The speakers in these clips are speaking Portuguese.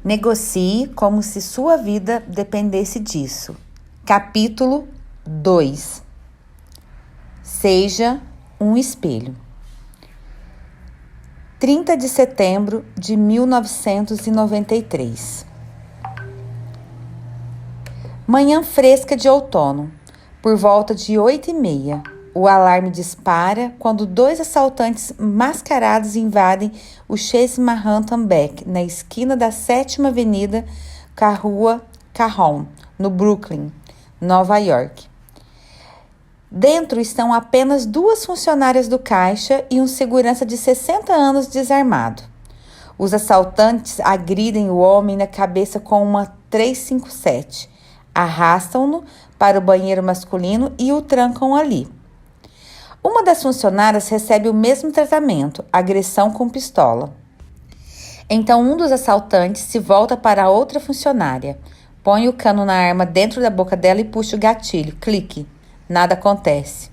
Negocie como se sua vida dependesse disso. Capítulo 2. Seja um espelho. 30 de setembro de 1993. Manhã fresca de outono. Por volta de 8h30, o alarme dispara quando dois assaltantes mascarados invadem o Chase Manhattan Beck, na esquina da 7ª Avenida com a Rua Cajon, no Brooklyn, Nova York. Dentro estão apenas duas funcionárias do caixa e um segurança de 60 anos desarmado. Os assaltantes agridem o homem na cabeça com uma 357, arrastam-no para o banheiro masculino e o trancam ali. Uma das funcionárias recebe o mesmo tratamento, agressão com pistola. Então um dos assaltantes se volta para a outra funcionária, põe o cano na arma dentro da boca dela e puxa o gatilho, clique. Nada acontece.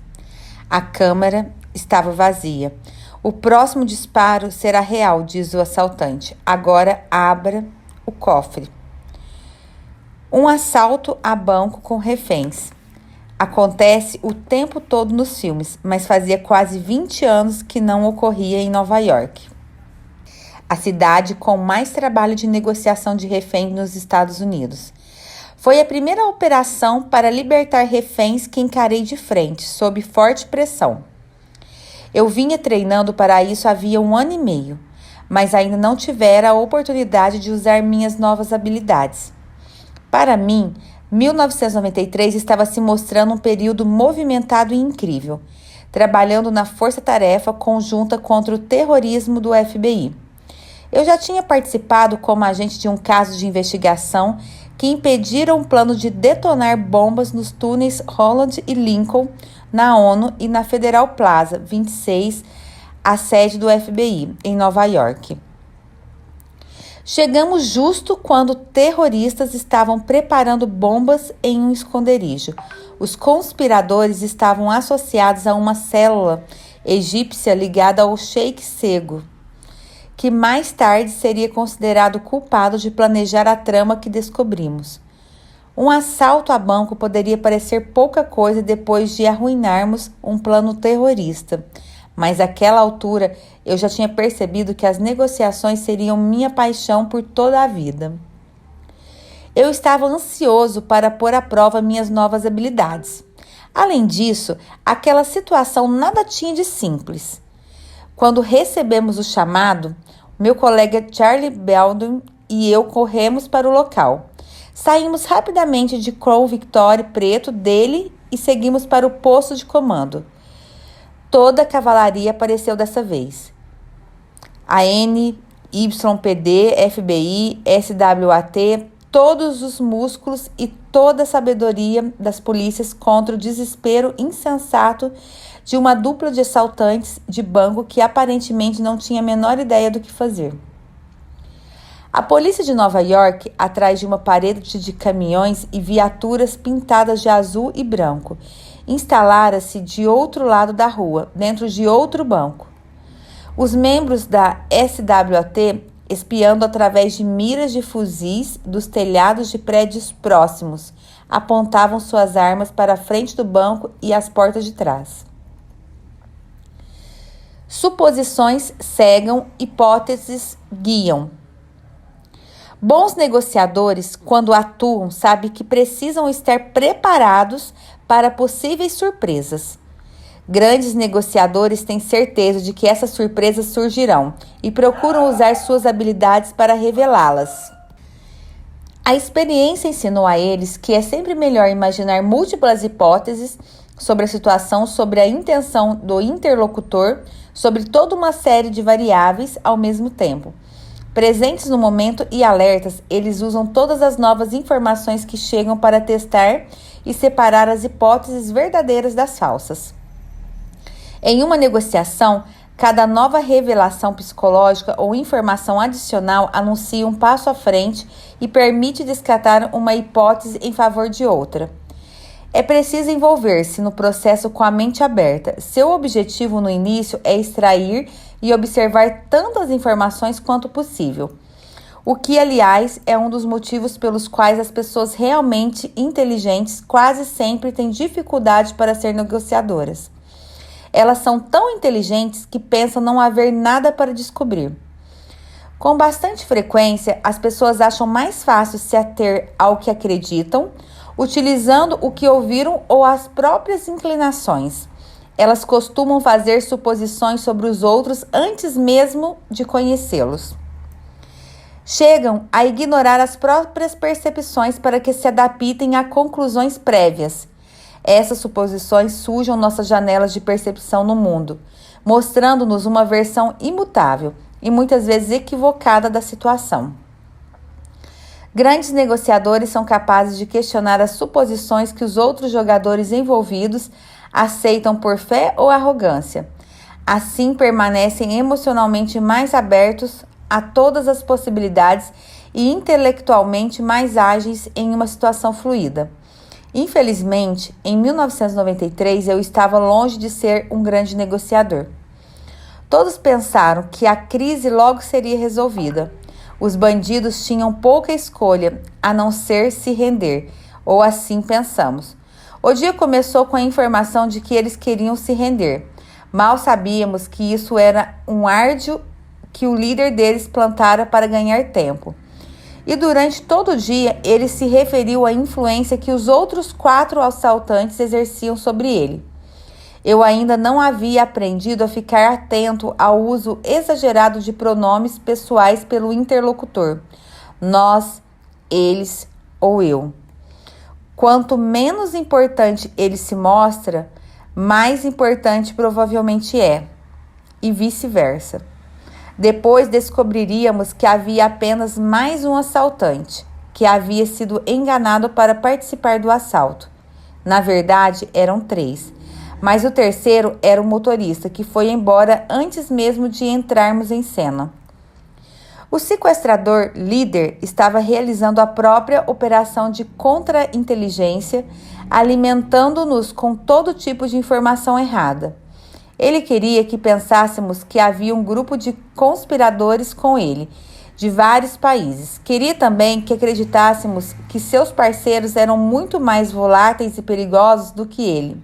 A câmara estava vazia. O próximo disparo será real, diz o assaltante. Agora abra o cofre. Um assalto a banco com reféns. Acontece o tempo todo nos filmes, mas fazia quase 20 anos que não ocorria em Nova York. A cidade com mais trabalho de negociação de reféns nos Estados Unidos. Foi a primeira operação para libertar reféns que encarei de frente, sob forte pressão. Eu vinha treinando para isso havia 1 ano e meio, mas ainda não tivera a oportunidade de usar minhas novas habilidades. Para mim, 1993 estava se mostrando um período movimentado e incrível, trabalhando na força-tarefa conjunta contra o terrorismo do FBI. Eu já tinha participado como agente de um caso de investigação que impediram um plano de detonar bombas nos túneis Holland e Lincoln, na ONU e na Federal Plaza 26, a sede do FBI, em Nova York. Chegamos justo quando terroristas estavam preparando bombas em um esconderijo. Os conspiradores estavam associados a uma célula egípcia ligada ao Sheik Sego, que mais tarde seria considerado culpado de planejar a trama que descobrimos. Um assalto a banco poderia parecer pouca coisa depois de arruinarmos um plano terrorista, mas àquela altura eu já tinha percebido que as negociações seriam minha paixão por toda a vida. Eu estava ansioso para pôr à prova minhas novas habilidades. Além disso, aquela situação nada tinha de simples. Quando recebemos o chamado, meu colega Charlie Belden e eu corremos para o local. Saímos rapidamente de Crown Victoria preto dele e seguimos para o posto de comando. Toda a cavalaria apareceu dessa vez. A NYPD, FBI, SWAT, todos os músculos e toda a sabedoria das polícias contra o desespero insensato de uma dupla de assaltantes de banco que aparentemente não tinha a menor ideia do que fazer. A polícia de Nova York, atrás de uma parede de caminhões e viaturas pintadas de azul e branco, instalara-se de outro lado da rua, dentro de outro banco. Os membros da SWAT, espiando através de miras de fuzis dos telhados de prédios próximos, apontavam suas armas para a frente do banco e as portas de trás. Suposições cegam, hipóteses guiam. Bons negociadores, quando atuam, sabem que precisam estar preparados para possíveis surpresas. Grandes negociadores têm certeza de que essas surpresas surgirão e procuram usar suas habilidades para revelá-las. A experiência ensinou a eles que é sempre melhor imaginar múltiplas hipóteses sobre a situação, sobre a intenção do interlocutor, sobre toda uma série de variáveis ao mesmo tempo. Presentes no momento e alertas, eles usam todas as novas informações que chegam para testar e separar as hipóteses verdadeiras das falsas. Em uma negociação, cada nova revelação psicológica ou informação adicional anuncia um passo à frente e permite descartar uma hipótese em favor de outra. É preciso envolver-se no processo com a mente aberta. Seu objetivo no início é extrair e observar tantas informações quanto possível. O que, aliás, é um dos motivos pelos quais as pessoas realmente inteligentes quase sempre têm dificuldade para ser negociadoras. Elas são tão inteligentes que pensam não haver nada para descobrir. Com bastante frequência, as pessoas acham mais fácil se ater ao que acreditam, utilizando o que ouviram ou as próprias inclinações. Elas costumam fazer suposições sobre os outros antes mesmo de conhecê-los. Chegam a ignorar as próprias percepções para que se adaptem a conclusões prévias. Essas suposições sujam nossas janelas de percepção no mundo, mostrando-nos uma versão imutável e muitas vezes equivocada da situação. Grandes negociadores são capazes de questionar as suposições que os outros jogadores envolvidos aceitam por fé ou arrogância. Assim, permanecem emocionalmente mais abertos a todas as possibilidades e intelectualmente mais ágeis em uma situação fluida. Infelizmente, em 1993, eu estava longe de ser um grande negociador. Todos pensaram que a crise logo seria resolvida. Os bandidos tinham pouca escolha, a não ser se render, ou assim pensamos. O dia começou com a informação de que eles queriam se render. Mal sabíamos que isso era um árduo que o líder deles plantara para ganhar tempo. E durante todo o dia, ele se referiu à influência que os outros 4 assaltantes exerciam sobre ele. Eu ainda não havia aprendido a ficar atento ao uso exagerado de pronomes pessoais pelo interlocutor. Nós, eles ou eu. Quanto menos importante ele se mostra, mais importante provavelmente é, e vice-versa. Depois descobriríamos que havia apenas mais um assaltante, que havia sido enganado para participar do assalto. Na verdade, eram 3, mas o terceiro era o motorista, que foi embora antes mesmo de entrarmos em cena. O sequestrador líder estava realizando a própria operação de contra-inteligência, alimentando-nos com todo tipo de informação errada. Ele queria que pensássemos que havia um grupo de conspiradores com ele, de vários países. Queria também que acreditássemos que seus parceiros eram muito mais voláteis e perigosos do que ele.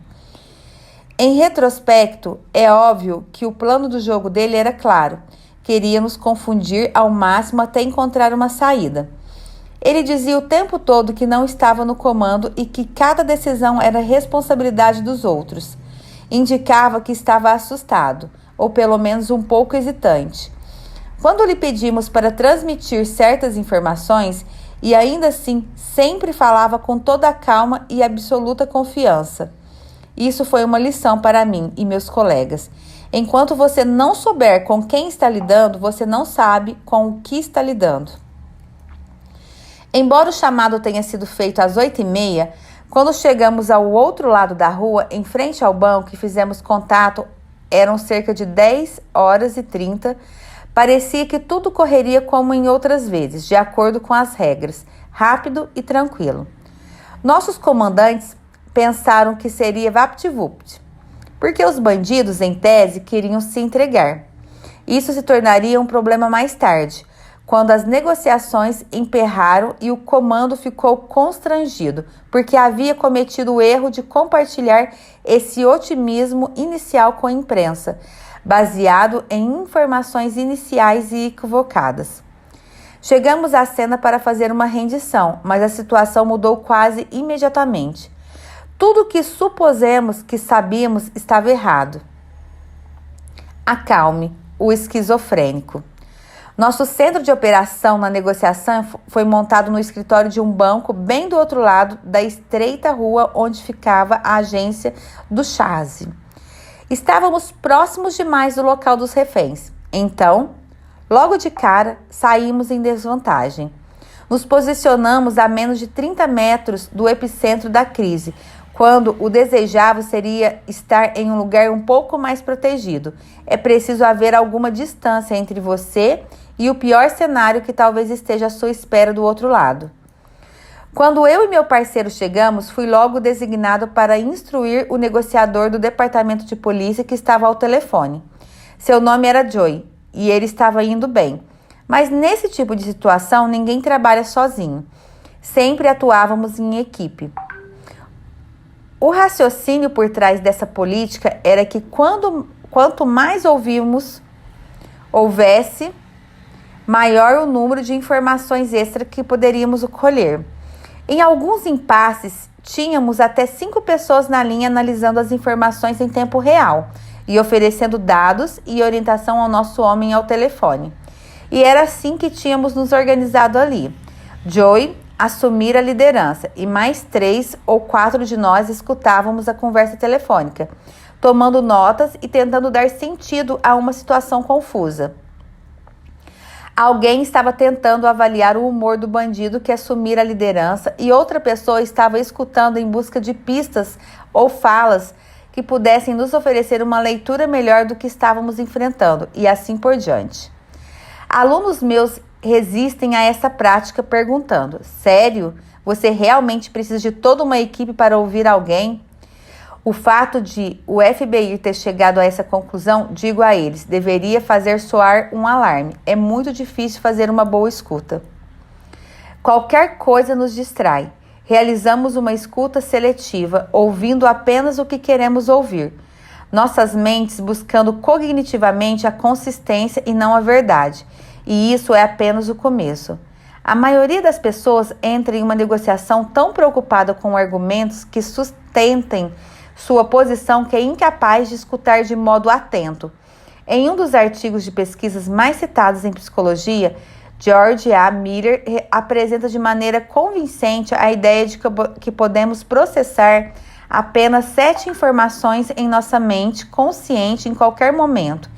Em retrospecto, é óbvio que o plano do jogo dele era claro. Queria nos confundir ao máximo até encontrar uma saída. Ele dizia o tempo todo que não estava no comando e que cada decisão era responsabilidade dos outros. Indicava que estava assustado, ou pelo menos um pouco hesitante. Quando lhe pedimos para transmitir certas informações, e ainda assim sempre falava com toda a calma e absoluta confiança. Isso foi uma lição para mim e meus colegas. Enquanto você não souber com quem está lidando, você não sabe com o que está lidando. Embora o chamado tenha sido feito às 8h30, quando chegamos ao outro lado da rua, em frente ao banco e fizemos contato, eram cerca de 10h30. Parecia que tudo correria como em outras vezes, de acordo com as regras, rápido e tranquilo. Nossos comandantes pensaram que seria vapt-vupt, porque os bandidos, em tese, queriam se entregar. Isso se tornaria um problema mais tarde, quando as negociações emperraram e o comando ficou constrangido, porque havia cometido o erro de compartilhar esse otimismo inicial com a imprensa, baseado em informações iniciais e equivocadas. Chegamos à cena para fazer uma rendição, mas a situação mudou quase imediatamente. Tudo o que supusemos que sabíamos estava errado. Acalme o esquizofrênico. Nosso centro de operação na negociação foi montado no escritório de um banco bem do outro lado da estreita rua onde ficava a agência do Chase. Estávamos próximos demais do local dos reféns. Então, logo de cara, saímos em desvantagem. Nos posicionamos a menos de 30 metros do epicentro da crise, quando o desejável seria estar em um lugar um pouco mais protegido. É preciso haver alguma distância entre você e o pior cenário que talvez esteja à sua espera do outro lado. Quando eu e meu parceiro chegamos, fui logo designado para instruir o negociador do departamento de polícia que estava ao telefone. Seu nome era Joey e ele estava indo bem. Mas nesse tipo de situação, ninguém trabalha sozinho. Sempre atuávamos em equipe. O raciocínio por trás dessa política era que quanto mais houvesse, maior o número de informações extra que poderíamos colher. Em alguns impasses, tínhamos até 5 pessoas na linha analisando as informações em tempo real e oferecendo dados e orientação ao nosso homem ao telefone. E era assim que tínhamos nos organizado ali. Joey assumir a liderança e mais 3 ou 4 de nós escutávamos a conversa telefônica, tomando notas e tentando dar sentido a uma situação confusa. Alguém estava tentando avaliar o humor do bandido que assumira a liderança e outra pessoa estava escutando em busca de pistas ou falas que pudessem nos oferecer uma leitura melhor do que estávamos enfrentando, e assim por diante. Alunos meus resistem a essa prática perguntando: sério? Você realmente precisa de toda uma equipe para ouvir alguém? O fato de o FBI ter chegado a essa conclusão, digo a eles, deveria fazer soar um alarme. É muito difícil fazer uma boa escuta. Qualquer coisa nos distrai. Realizamos uma escuta seletiva, ouvindo apenas o que queremos ouvir. Nossas mentes buscando cognitivamente a consistência e não a verdade. E isso é apenas o começo. A maioria das pessoas entra em uma negociação tão preocupada com argumentos que sustentem sua posição que é incapaz de escutar de modo atento. Em um dos artigos de pesquisas mais citados em psicologia, George A. Miller apresenta de maneira convincente a ideia de que podemos processar apenas 7 informações em nossa mente consciente em qualquer momento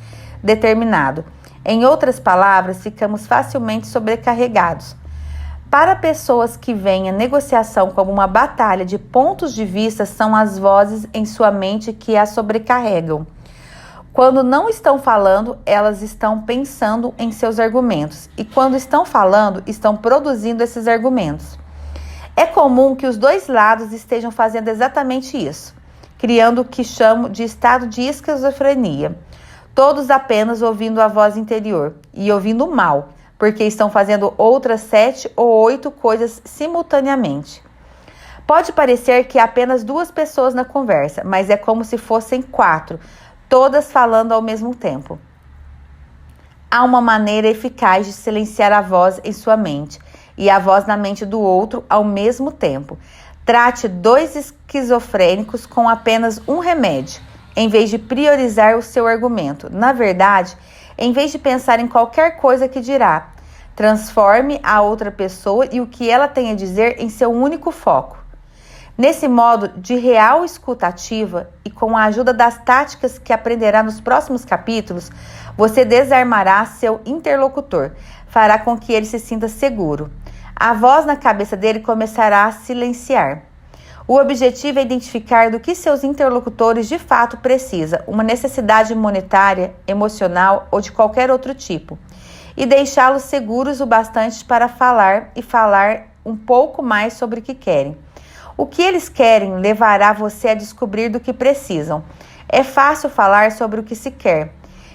determinado. Em outras palavras, ficamos facilmente sobrecarregados. Para pessoas que veem a negociação como uma batalha de pontos de vista, são as vozes em sua mente que a sobrecarregam. Quando não estão falando, elas estão pensando em seus argumentos. E quando estão falando, estão produzindo esses argumentos. É comum que os dois lados estejam fazendo exatamente isso, criando o que chamo de estado de esquizofrenia. Todos apenas ouvindo a voz interior e ouvindo mal, porque estão fazendo outras 7 ou 8 coisas simultaneamente. Pode parecer que há apenas 2 pessoas na conversa, mas é como se fossem 4, todas falando ao mesmo tempo. Há uma maneira eficaz de silenciar a voz em sua mente e a voz na mente do outro ao mesmo tempo. Trate 2 esquizofrênicos com apenas um remédio, em vez de priorizar o seu argumento. Na verdade, em vez de pensar em qualquer coisa que dirá, transforme a outra pessoa e o que ela tem a dizer em seu único foco. Nesse modo de real escuta ativa e com a ajuda das táticas que aprenderá nos próximos capítulos, você desarmará seu interlocutor, fará com que ele se sinta seguro. A voz na cabeça dele começará a silenciar. O objetivo é identificar do que seus interlocutores de fato precisam, uma necessidade monetária, emocional ou de qualquer outro tipo, e deixá-los seguros o bastante para falar um pouco mais sobre o que querem. O que eles querem levará você a descobrir do que precisam. É fácil falar sobre o que se quer.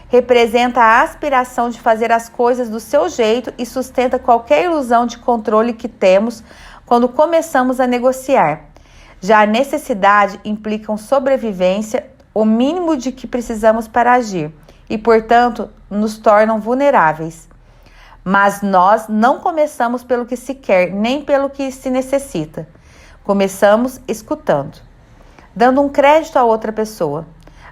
Representa a aspiração de fazer as coisas do seu jeito e sustenta qualquer ilusão de controle que temos quando começamos a negociar. Já a necessidade implica sobrevivência, o mínimo de que precisamos para agir, e, portanto, nos tornam vulneráveis. Mas nós não começamos pelo que se quer, nem pelo que se necessita. Começamos escutando, dando um crédito a outra pessoa,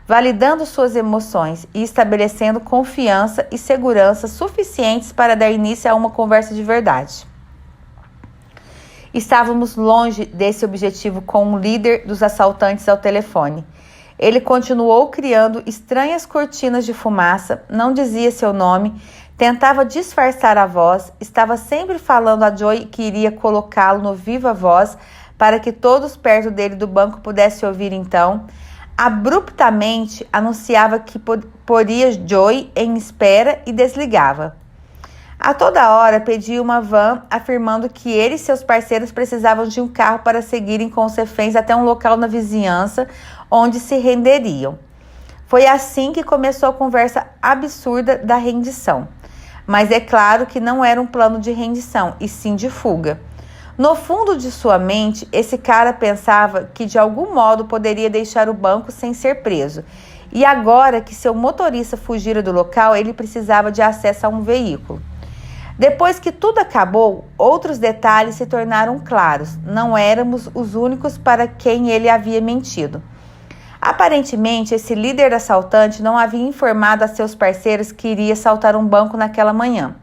validando suas emoções e estabelecendo confiança e segurança suficientes para dar início a uma conversa de verdade. Estávamos longe desse objetivo com o líder dos assaltantes ao telefone. Ele continuou criando estranhas cortinas de fumaça, não dizia seu nome, tentava disfarçar a voz, estava sempre falando a Joey que iria colocá-lo no viva voz para que todos perto dele do banco pudessem ouvir então. Abruptamente anunciava que poria Joey em espera e desligava. A toda hora pedia uma van, afirmando que ele e seus parceiros precisavam de um carro para seguirem com os reféns até um local na vizinhança onde se renderiam. Foi assim que começou a conversa absurda da rendição. mas é claro que não era um plano de rendição, e sim de fuga. No fundo de sua mente, esse cara pensava que de algum modo poderia deixar o banco sem ser preso. E agora que seu motorista fugira do local, ele precisava de acesso a um veículo. Depois que tudo acabou, outros detalhes se tornaram claros. Não éramos os únicos para quem ele havia mentido. Aparentemente, esse líder assaltante não havia informado a seus parceiros que iria assaltar um banco naquela manhã.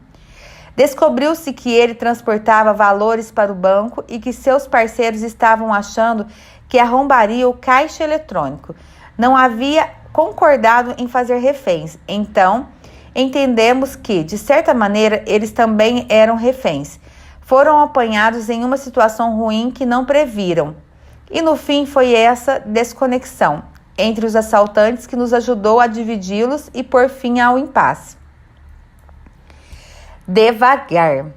Descobriu-se que ele transportava valores para o banco e que seus parceiros estavam achando que arrombaria o caixa eletrônico. Não havia concordado em fazer reféns. Então, entendemos que, de certa maneira, eles também eram reféns. Foram apanhados em uma situação ruim que não previram. E no fim foi essa desconexão entre os assaltantes que nos ajudou a dividi-los e pôr fim ao impasse. Devagar.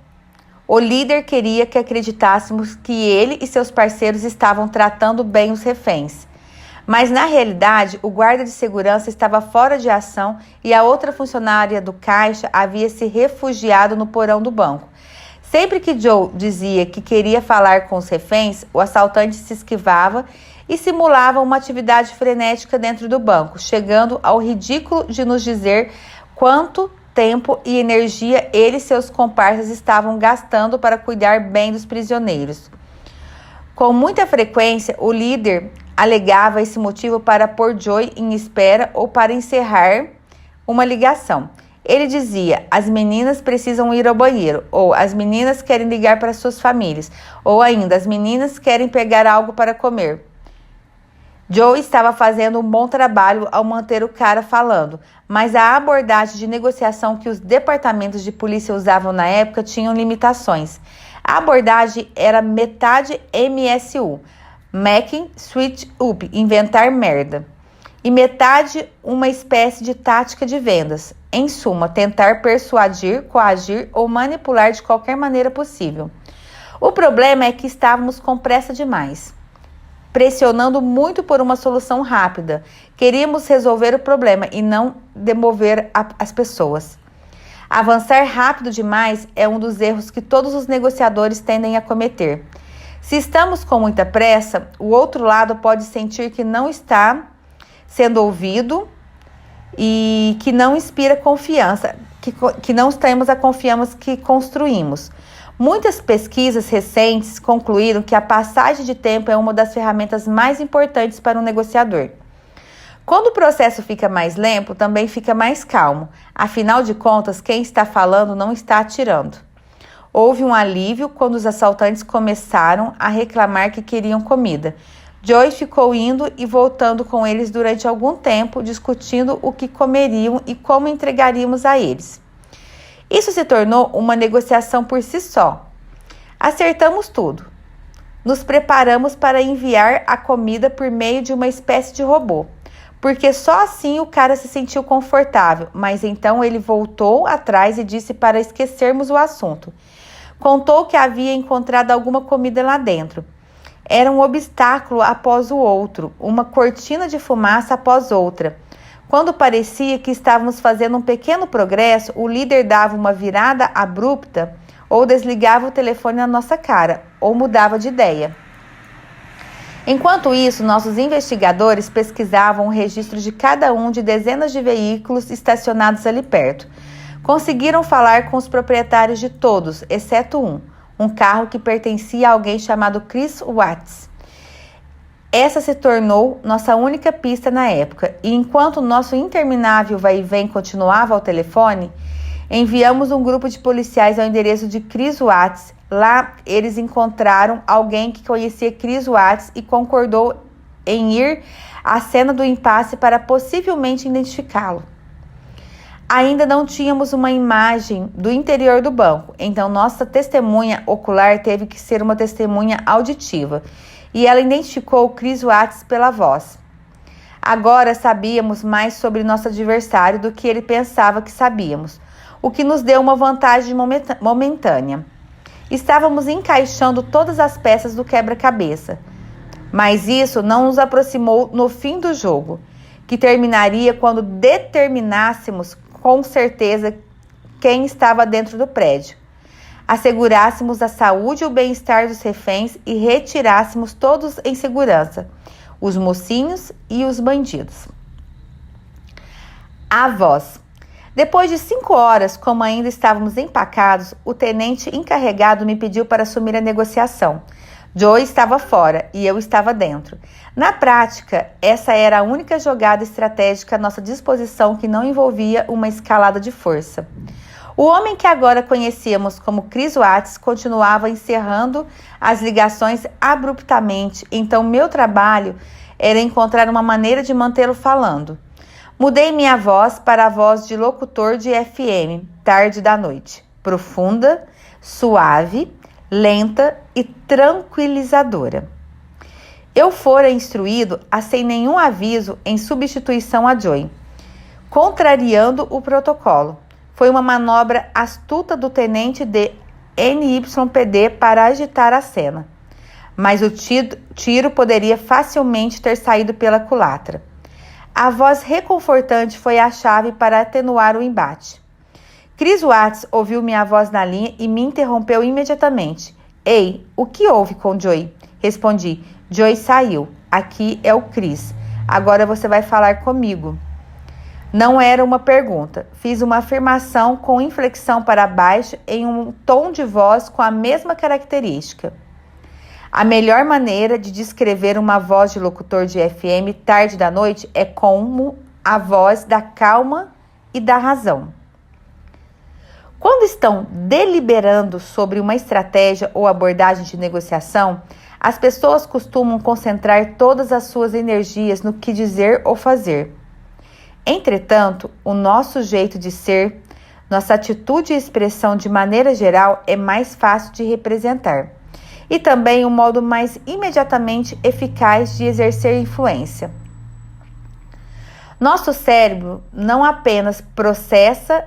O líder queria que acreditássemos que ele e seus parceiros estavam tratando bem os reféns. Mas, na realidade, o guarda de segurança estava fora de ação e a outra funcionária do caixa havia se refugiado no porão do banco. Sempre que Joe dizia que queria falar com os reféns, o assaltante se esquivava e simulava uma atividade frenética dentro do banco, chegando ao ridículo de nos dizer quanto tempo e energia ele e seus comparsas estavam gastando para cuidar bem dos prisioneiros. Com muita frequência, o líder alegava esse motivo para pôr Joe em espera ou para encerrar uma ligação. Ele dizia: as meninas precisam ir ao banheiro, ou as meninas querem ligar para suas famílias, ou ainda, as meninas querem pegar algo para comer. Joe estava fazendo um bom trabalho ao manter o cara falando, mas a abordagem de negociação que os departamentos de polícia usavam na época tinham limitações. A abordagem era metade MSU, Making Switch Up, inventar merda, e metade uma espécie de tática de vendas. Em suma, tentar persuadir, coagir ou manipular de qualquer maneira possível. O problema é que estávamos com pressa demais, pressionando muito por uma solução rápida. Queríamos resolver o problema e não demover as pessoas. Avançar rápido demais é um dos erros que todos os negociadores tendem a cometer. Se estamos com muita pressa, o outro lado pode sentir que não está sendo ouvido e que não inspira confiança, que não temos a confiança que construímos. Muitas pesquisas recentes concluíram que a passagem de tempo é uma das ferramentas mais importantes para um negociador. Quando o processo fica mais lento, também fica mais calmo. Afinal de contas, quem está falando não está atirando. Houve um alívio quando os assaltantes começaram a reclamar que queriam comida. Joe ficou indo e voltando com eles durante algum tempo, discutindo o que comeriam e como entregaríamos a eles. Isso se tornou uma negociação por si só. Acertamos tudo. Nos preparamos para enviar a comida por meio de uma espécie de robô, porque só assim o cara se sentiu confortável, mas então ele voltou atrás e disse para esquecermos o assunto. Contou que havia encontrado alguma comida lá dentro. Era um obstáculo após o outro, uma cortina de fumaça após outra. Quando parecia que estávamos fazendo um pequeno progresso, o líder dava uma virada abrupta ou desligava o telefone na nossa cara, ou mudava de ideia. Enquanto isso, nossos investigadores pesquisavam o registro de cada um de dezenas de veículos estacionados ali perto. Conseguiram falar com os proprietários de todos, exceto um carro que pertencia a alguém chamado Chris Watts. Essa se tornou nossa única pista na época, e enquanto nosso interminável vai e vem continuava ao telefone, enviamos um grupo de policiais ao endereço de Chris Watts. Lá, eles encontraram alguém que conhecia Chris Watts e concordou em ir à cena do impasse para possivelmente identificá-lo. Ainda não tínhamos uma imagem do interior do banco, então nossa testemunha ocular teve que ser uma testemunha auditiva, e ela identificou Chris Watts pela voz. Agora sabíamos mais sobre nosso adversário do que ele pensava que sabíamos, o que nos deu uma vantagem momentânea. Estávamos encaixando todas as peças do quebra-cabeça, mas isso não nos aproximou no fim do jogo, que terminaria quando determinássemos com certeza quem estava dentro do prédio, assegurássemos a saúde e o bem-estar dos reféns e retirássemos todos em segurança, os mocinhos e os bandidos. A voz. Depois de 5 horas, como ainda estávamos empacados, o tenente encarregado me pediu para assumir a negociação. Joey estava fora e eu estava dentro. Na prática, essa era a única jogada estratégica à nossa disposição que não envolvia uma escalada de força. O homem que agora conhecíamos como Chris Watts continuava encerrando as ligações abruptamente, então meu trabalho era encontrar uma maneira de mantê-lo falando. Mudei minha voz para a voz de locutor de FM, tarde da noite, profunda, suave, lenta e tranquilizadora. Eu fora instruído a, sem nenhum aviso, em substituição a Joey, contrariando o protocolo. Foi uma manobra astuta do tenente de NYPD para agitar a cena, mas o tiro poderia facilmente ter saído pela culatra. A voz reconfortante foi a chave para atenuar o embate. Chris Watts ouviu minha voz na linha e me interrompeu imediatamente. Ei, o que houve com Joey? Respondi. Joey saiu. Aqui é o Chris. Agora você vai falar comigo. Não era uma pergunta. Fiz uma afirmação com inflexão para baixo em um tom de voz com a mesma característica. A melhor maneira de descrever uma voz de locutor de FM tarde da noite é como a voz da calma e da razão. Quando estão deliberando sobre uma estratégia ou abordagem de negociação, as pessoas costumam concentrar todas as suas energias no que dizer ou fazer. Entretanto, o nosso jeito de ser, nossa atitude e expressão de maneira geral é mais fácil de representar. E também um modo mais imediatamente eficaz de exercer influência. Nosso cérebro não apenas processa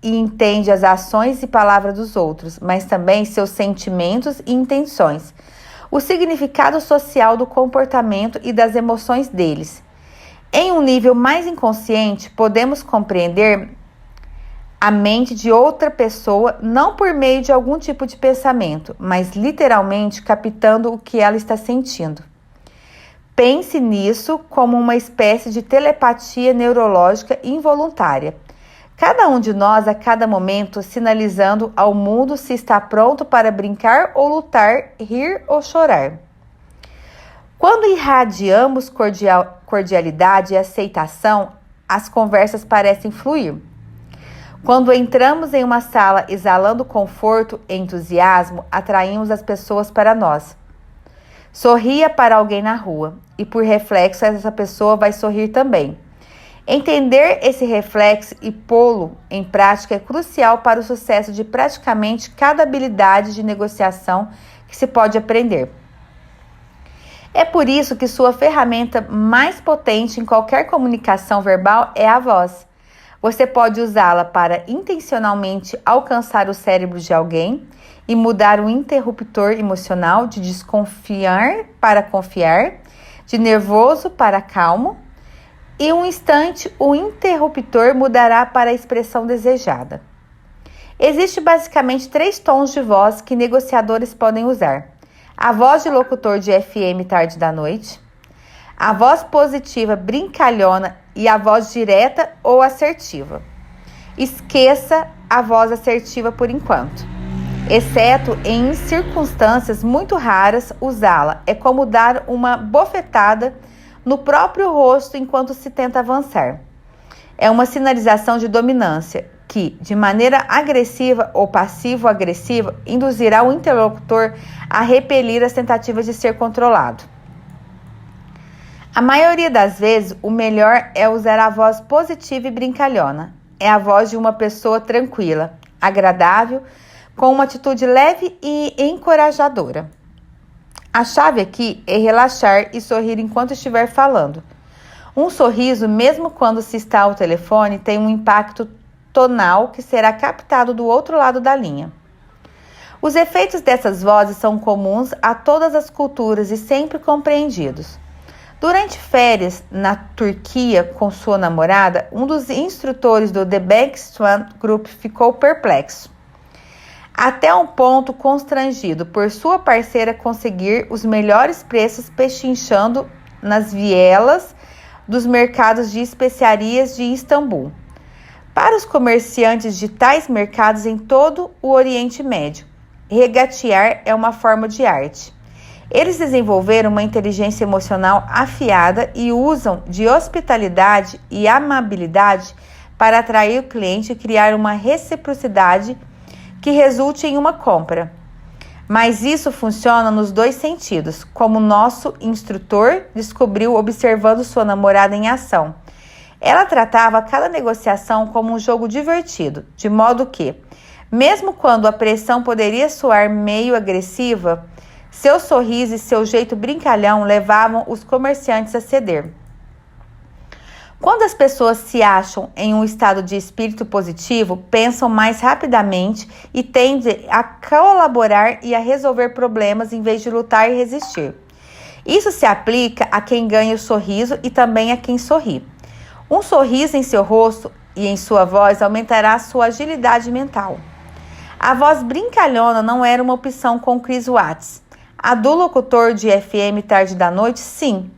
e entende as ações e palavras dos outros, mas também seus sentimentos e intenções, o significado social do comportamento e das emoções deles. Em um nível mais inconsciente, podemos compreender a mente de outra pessoa não por meio de algum tipo de pensamento, mas literalmente captando o que ela está sentindo. Pense nisso como uma espécie de telepatia neurológica involuntária. Cada um de nós, a cada momento, sinalizando ao mundo se está pronto para brincar ou lutar, rir ou chorar. Quando irradiamos cordialidade e aceitação, as conversas parecem fluir. Quando entramos em uma sala exalando conforto e entusiasmo, atraímos as pessoas para nós. Sorria para alguém na rua e, por reflexo, essa pessoa vai sorrir também. Entender esse reflexo e pô-lo em prática é crucial para o sucesso de praticamente cada habilidade de negociação que se pode aprender. É por isso que sua ferramenta mais potente em qualquer comunicação verbal é a voz. Você pode usá-la para intencionalmente alcançar o cérebro de alguém e mudar o interruptor emocional de desconfiar para confiar, de nervoso para calmo, e um instante o interruptor mudará para a expressão desejada. Existe basicamente 3 tons de voz que negociadores podem usar. A voz de locutor de FM tarde da noite, a voz positiva brincalhona e a voz direta ou assertiva. Esqueça a voz assertiva por enquanto. Exceto em circunstâncias muito raras, usá-la é como dar uma bofetada no próprio rosto enquanto se tenta avançar. É uma sinalização de dominância que, de maneira agressiva ou passivo-agressiva, induzirá o interlocutor a repelir as tentativas de ser controlado. A maioria das vezes, o melhor é usar a voz positiva e brincalhona. É a voz de uma pessoa tranquila, agradável, com uma atitude leve e encorajadora. A chave aqui é relaxar e sorrir enquanto estiver falando. Um sorriso, mesmo quando se está ao telefone, tem um impacto tonal que será captado do outro lado da linha. Os efeitos dessas vozes são comuns a todas as culturas e sempre compreendidos. Durante férias na Turquia com sua namorada, um dos instrutores do The Bank Swan Group ficou perplexo, até um ponto constrangido por sua parceira conseguir os melhores preços pechinchando nas vielas dos mercados de especiarias de Istambul. Para os comerciantes de tais mercados em todo o Oriente Médio, regatear é uma forma de arte. Eles desenvolveram uma inteligência emocional afiada e usam de hospitalidade e amabilidade para atrair o cliente e criar uma reciprocidade que resulte em uma compra. Mas isso funciona nos dois sentidos, como nosso instrutor descobriu observando sua namorada em ação. Ela tratava cada negociação como um jogo divertido, de modo que, mesmo quando a pressão poderia soar meio agressiva, seu sorriso e seu jeito brincalhão levavam os comerciantes a ceder. Quando as pessoas se acham em um estado de espírito positivo, pensam mais rapidamente e tendem a colaborar e a resolver problemas em vez de lutar e resistir. Isso se aplica a quem ganha o sorriso e também a quem sorri. Um sorriso em seu rosto e em sua voz aumentará a sua agilidade mental. A voz brincalhona não era uma opção com Chris Watts. A do locutor de FM tarde da noite, sim.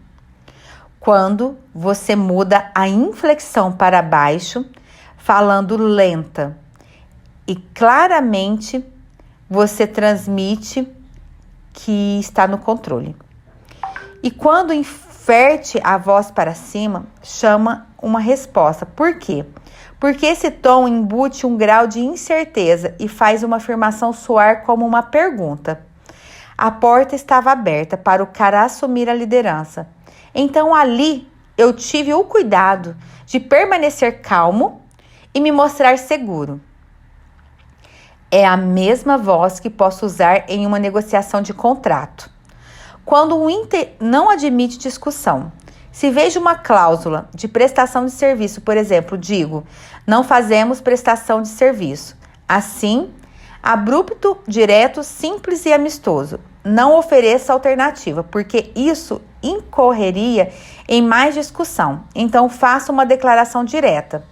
Quando você muda a inflexão para baixo, falando lenta e claramente, você transmite que está no controle. E quando inverte a voz para cima, chama uma resposta. Por quê? Porque esse tom embute um grau de incerteza e faz uma afirmação soar como uma pergunta. A porta estava aberta para o cara assumir a liderança. Então ali eu tive o cuidado de permanecer calmo e me mostrar seguro. É a mesma voz que posso usar em uma negociação de contrato. Quando o não admite discussão. Se vejo uma cláusula de prestação de serviço, por exemplo, digo, não fazemos prestação de serviço. Assim, abrupto, direto, simples e amistoso. Não ofereça alternativa, porque isso incorreria em mais discussão. Então, faça uma declaração direta.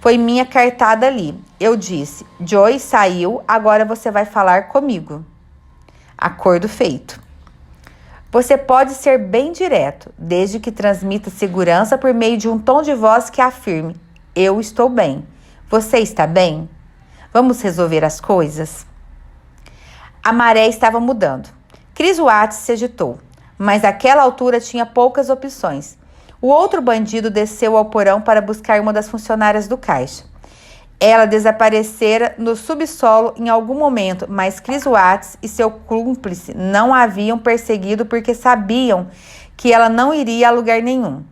Foi minha cartada ali. Eu disse, Joy saiu, agora você vai falar comigo. Acordo feito. Você pode ser bem direto, desde que transmita segurança por meio de um tom de voz que afirme, eu estou bem. Você está bem? Vamos resolver as coisas? A maré estava mudando. Chris Watts se agitou, mas àquela altura tinha poucas opções. O outro bandido desceu ao porão para buscar uma das funcionárias do caixa. Ela desaparecera no subsolo em algum momento, mas Chris Watts e seu cúmplice não a haviam perseguido porque sabiam que ela não iria a lugar nenhum.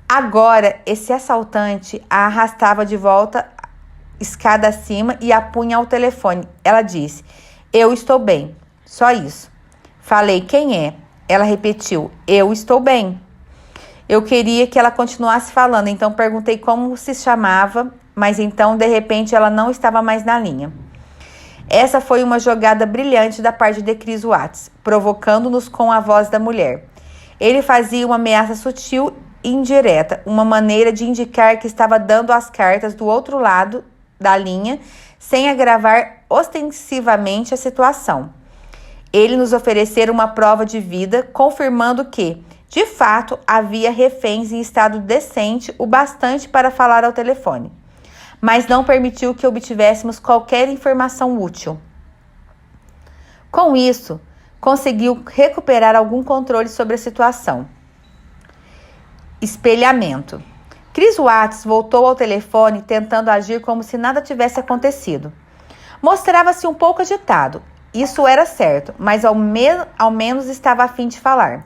Agora, esse assaltante a arrastava de volta escada acima e a punha ao telefone. Ela disse, eu estou bem. Só isso. Falei, quem é? Ela repetiu, eu estou bem. Eu queria que ela continuasse falando, então perguntei como se chamava, mas então, de repente, ela não estava mais na linha. Essa foi uma jogada brilhante da parte de Chris Watts, provocando-nos com a voz da mulher. Ele fazia uma ameaça sutil e indireta, uma maneira de indicar que estava dando as cartas do outro lado da linha, sem agravar ostensivamente a situação. Ele nos oferecera uma prova de vida, confirmando que, de fato, havia reféns em estado decente o bastante para falar ao telefone, mas não permitiu que obtivéssemos qualquer informação útil. Com isso, conseguiu recuperar algum controle sobre a situação. Espelhamento. Chris Watts voltou ao telefone tentando agir como se nada tivesse acontecido. Mostrava-se um pouco agitado. Isso era certo, mas ao menos estava a fim de falar.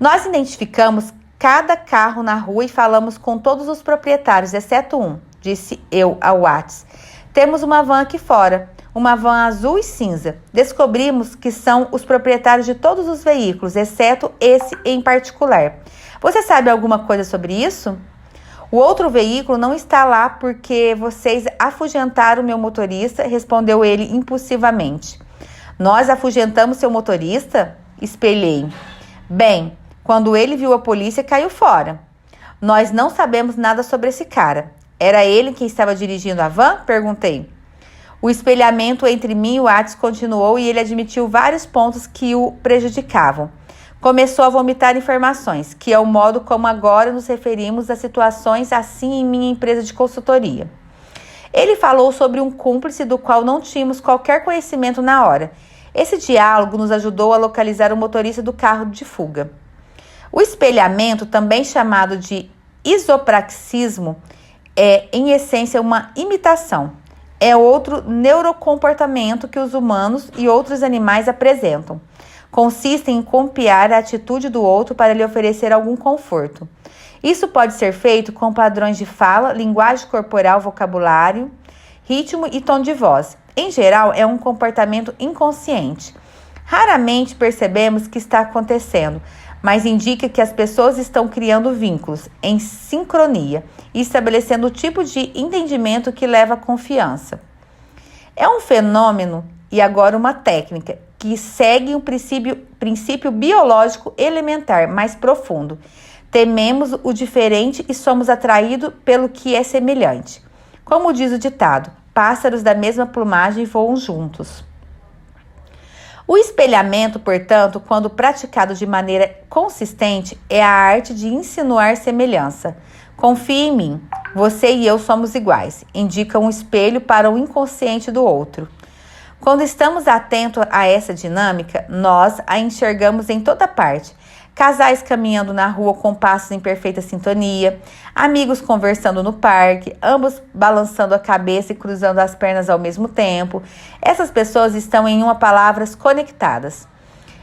Nós identificamos cada carro na rua e falamos com todos os proprietários, exceto um, disse eu a Watts. Temos uma van aqui fora, uma van azul e cinza. Descobrimos que são os proprietários de todos os veículos, exceto esse em particular. Você sabe alguma coisa sobre isso? O outro veículo não está lá porque vocês afugentaram meu motorista, respondeu ele impulsivamente. Nós afugentamos seu motorista? Espelhei. Bem, Quando ele viu a polícia, caiu fora. Nós não sabemos nada sobre esse cara. Era ele quem estava dirigindo a van? Perguntei. O espelhamento entre mim e o Watts continuou e ele admitiu vários pontos que o prejudicavam. Começou a vomitar informações, que é o modo como agora nos referimos a situações assim em minha empresa de consultoria. Ele falou sobre um cúmplice do qual não tínhamos qualquer conhecimento na hora. Esse diálogo nos ajudou a localizar o motorista do carro de fuga. O espelhamento, também chamado de isopraxismo, é, em essência, uma imitação. É outro neurocomportamento que os humanos e outros animais apresentam. Consiste em copiar a atitude do outro para lhe oferecer algum conforto. Isso pode ser feito com padrões de fala, linguagem corporal, vocabulário, ritmo e tom de voz. Em geral, é um comportamento inconsciente. Raramente percebemos que está acontecendo, mas indica que as pessoas estão criando vínculos em sincronia e estabelecendo o tipo de entendimento que leva à confiança. É um fenômeno e agora uma técnica que segue um princípio biológico elementar mais profundo. Tememos o diferente e somos atraídos pelo que é semelhante. Como diz o ditado, pássaros da mesma plumagem voam juntos. O espelhamento, portanto, quando praticado de maneira consistente, é a arte de insinuar semelhança. Confie em mim, você e eu somos iguais, indica um espelho para o inconsciente do outro. Quando estamos atentos a essa dinâmica, nós a enxergamos em toda parte. Casais caminhando na rua com passos em perfeita sintonia, amigos conversando no parque, ambos balançando a cabeça e cruzando as pernas ao mesmo tempo. Essas pessoas estão, em uma palavra, conectadas.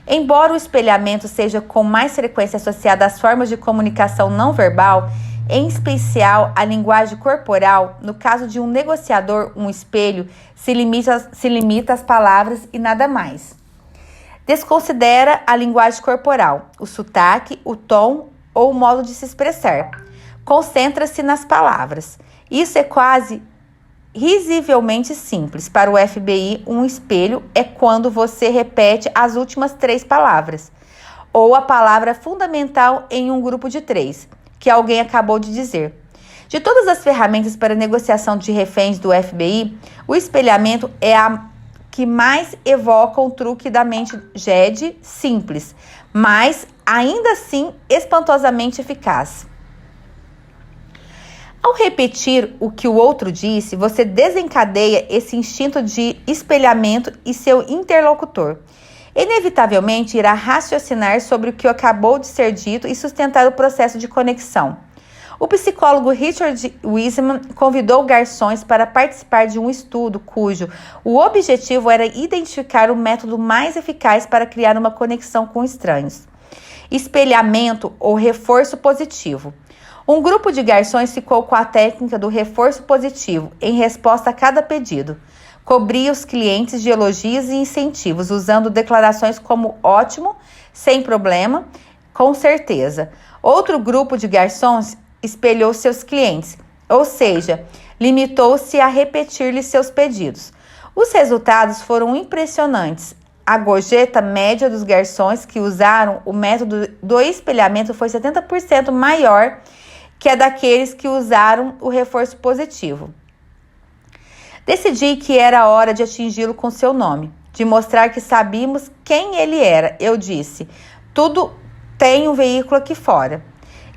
Embora o espelhamento seja com mais frequência associado às formas de comunicação não verbal, em especial a linguagem corporal, no caso de um negociador, um espelho se limita às palavras e nada mais. Desconsidera a linguagem corporal, o sotaque, o tom ou o modo de se expressar. Concentra-se nas palavras. Isso é quase risivelmente simples. Para o FBI, um espelho é quando você repete as últimas 3 palavras, ou a palavra fundamental em um grupo de 3, que alguém acabou de dizer. De todas as ferramentas para negociação de reféns do FBI, o espelhamento é a que mais evoca um truque da mente Jedi simples, mas ainda assim espantosamente eficaz. Ao repetir o que o outro disse, você desencadeia esse instinto de espelhamento e seu interlocutor inevitavelmente irá raciocinar sobre o que acabou de ser dito e sustentar o processo de conexão. O psicólogo Richard Wiseman convidou garçons para participar de um estudo cujo o objetivo era identificar o método mais eficaz para criar uma conexão com estranhos. Espelhamento ou reforço positivo. Um grupo de garçons ficou com a técnica do reforço positivo em resposta a cada pedido. Cobria os clientes de elogios e incentivos, usando declarações como ótimo, sem problema, com certeza. Outro grupo de garçons espelhou seus clientes, ou seja, limitou-se a repetir-lhes seus pedidos. Os resultados foram impressionantes. A gorjeta média dos garçons que usaram o método do espelhamento foi 70% maior que a daqueles que usaram o reforço positivo. Decidi que era hora de atingi-lo com seu nome, de mostrar que sabíamos quem ele era. Eu disse, tudo tem um veículo aqui fora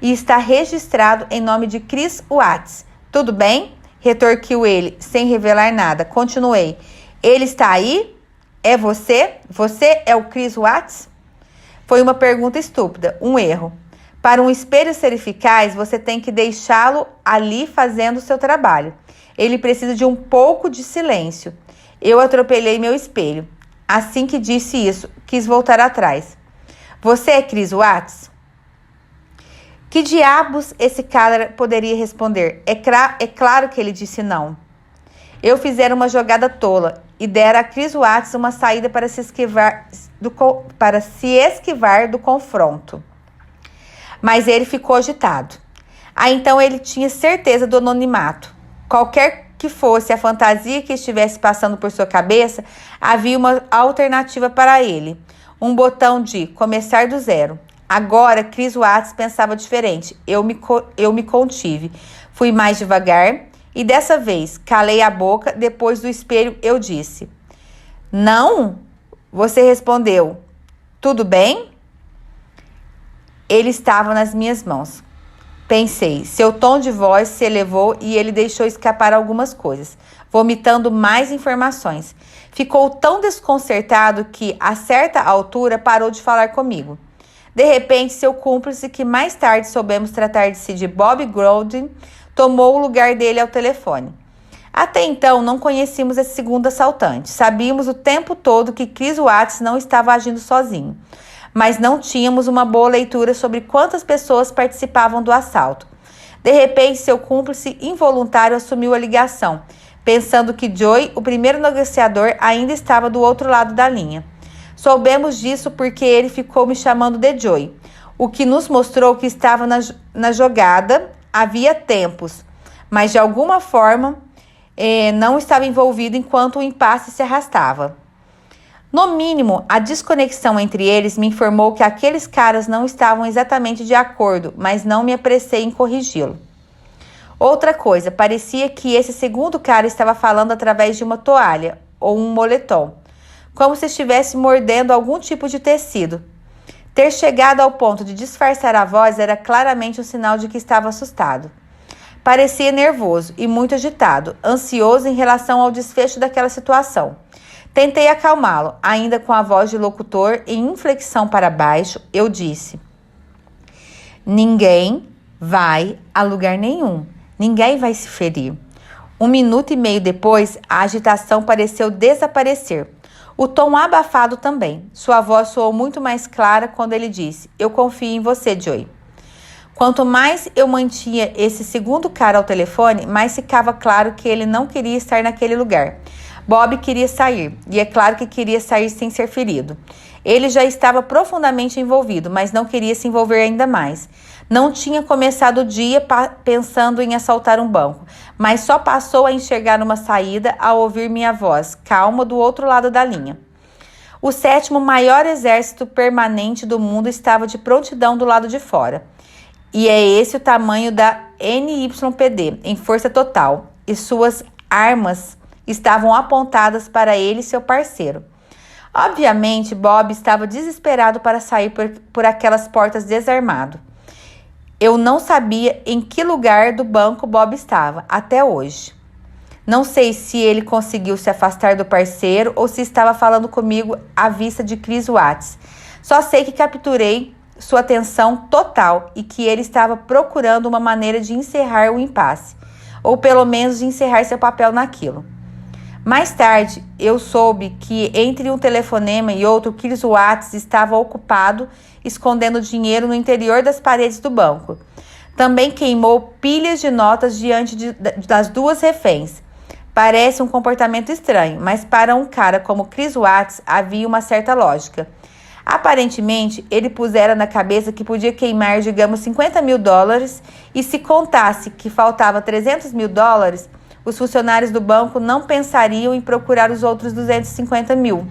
e está registrado em nome de Chris Watts. Tudo bem? Retorquiu ele, sem revelar nada. Continuei. Ele está aí? É você? Você é o Chris Watts? Foi uma pergunta estúpida, um erro. Para um espelho ser eficaz, você tem que deixá-lo ali fazendo o seu trabalho. Ele precisa de um pouco de silêncio. Eu atropelei meu espelho. Assim que disse isso, quis voltar atrás. Você é Chris Watts? Que diabos esse cara poderia responder? É claro que ele disse não. Eu fizera uma jogada tola e dera a Chris Watts uma saída para se esquivar do confronto. Mas ele ficou agitado. Então ele tinha certeza do anonimato. Qualquer que fosse a fantasia que estivesse passando por sua cabeça, havia uma alternativa para ele. Um botão de começar do zero. Agora, Chris Watts pensava diferente. Eu me contive. Fui mais devagar e dessa vez calei a boca. Depois do espelho, eu disse: Não? Você respondeu: Tudo bem? Ele estava nas minhas mãos. Pensei, seu tom de voz se elevou e ele deixou escapar algumas coisas, vomitando mais informações. Ficou tão desconcertado que, a certa altura, parou de falar comigo. De repente, seu cúmplice, que mais tarde soubemos tratar-se de Bob Goulding, tomou o lugar dele ao telefone. Até então, não conhecíamos esse segundo assaltante. Sabíamos o tempo todo que Chris Watts não estava agindo sozinho, mas não tínhamos uma boa leitura sobre quantas pessoas participavam do assalto. De repente, seu cúmplice involuntário assumiu a ligação, pensando que Joey, o primeiro negociador, ainda estava do outro lado da linha. Soubemos disso porque ele ficou me chamando de Joey, o que nos mostrou que estava na jogada havia tempos, mas de alguma forma não estava envolvido enquanto o impasse se arrastava. No mínimo, a desconexão entre eles me informou que aqueles caras não estavam exatamente de acordo, mas não me apressei em corrigi-lo. Outra coisa, parecia que esse segundo cara estava falando através de uma toalha ou um moletom, como se estivesse mordendo algum tipo de tecido. Ter chegado ao ponto de disfarçar a voz era claramente um sinal de que estava assustado. Parecia nervoso e muito agitado, ansioso em relação ao desfecho daquela situação. Tentei acalmá-lo, ainda com a voz de locutor em inflexão para baixo, eu disse: Ninguém vai a lugar nenhum. Ninguém vai se ferir. 1 minuto e meio depois, a agitação pareceu desaparecer. O tom abafado também. Sua voz soou muito mais clara quando ele disse: Eu confio em você, Joey. Quanto mais eu mantinha esse segundo cara ao telefone, mais ficava claro que ele não queria estar naquele lugar. Bob queria sair, e é claro que queria sair sem ser ferido. Ele já estava profundamente envolvido, mas não queria se envolver ainda mais. Não tinha começado o dia pensando em assaltar um banco, mas só passou a enxergar uma saída ao ouvir minha voz, calma, do outro lado da linha. O 7º maior exército permanente do mundo estava de prontidão do lado de fora. E é esse o tamanho da NYPD, em força total, e suas armas estavam apontadas para ele e seu parceiro. Obviamente, Bob estava desesperado para sair por aquelas portas desarmado. Eu não sabia em que lugar do banco Bob estava, até hoje. Não sei se ele conseguiu se afastar do parceiro ou se estava falando comigo à vista de Chris Watts. Só sei que capturei sua atenção total e que ele estava procurando uma maneira de encerrar o impasse, ou pelo menos de encerrar seu papel naquilo. Mais tarde, eu soube que entre um telefonema e outro, Chris Watts estava ocupado escondendo dinheiro no interior das paredes do banco. Também queimou pilhas de notas diante das duas reféns. Parece um comportamento estranho, mas para um cara como Chris Watts havia uma certa lógica. Aparentemente, ele pusera na cabeça que podia queimar, digamos, $50 mil, e se contasse que faltava $300 mil, os funcionários do banco não pensariam em procurar os outros 250 mil.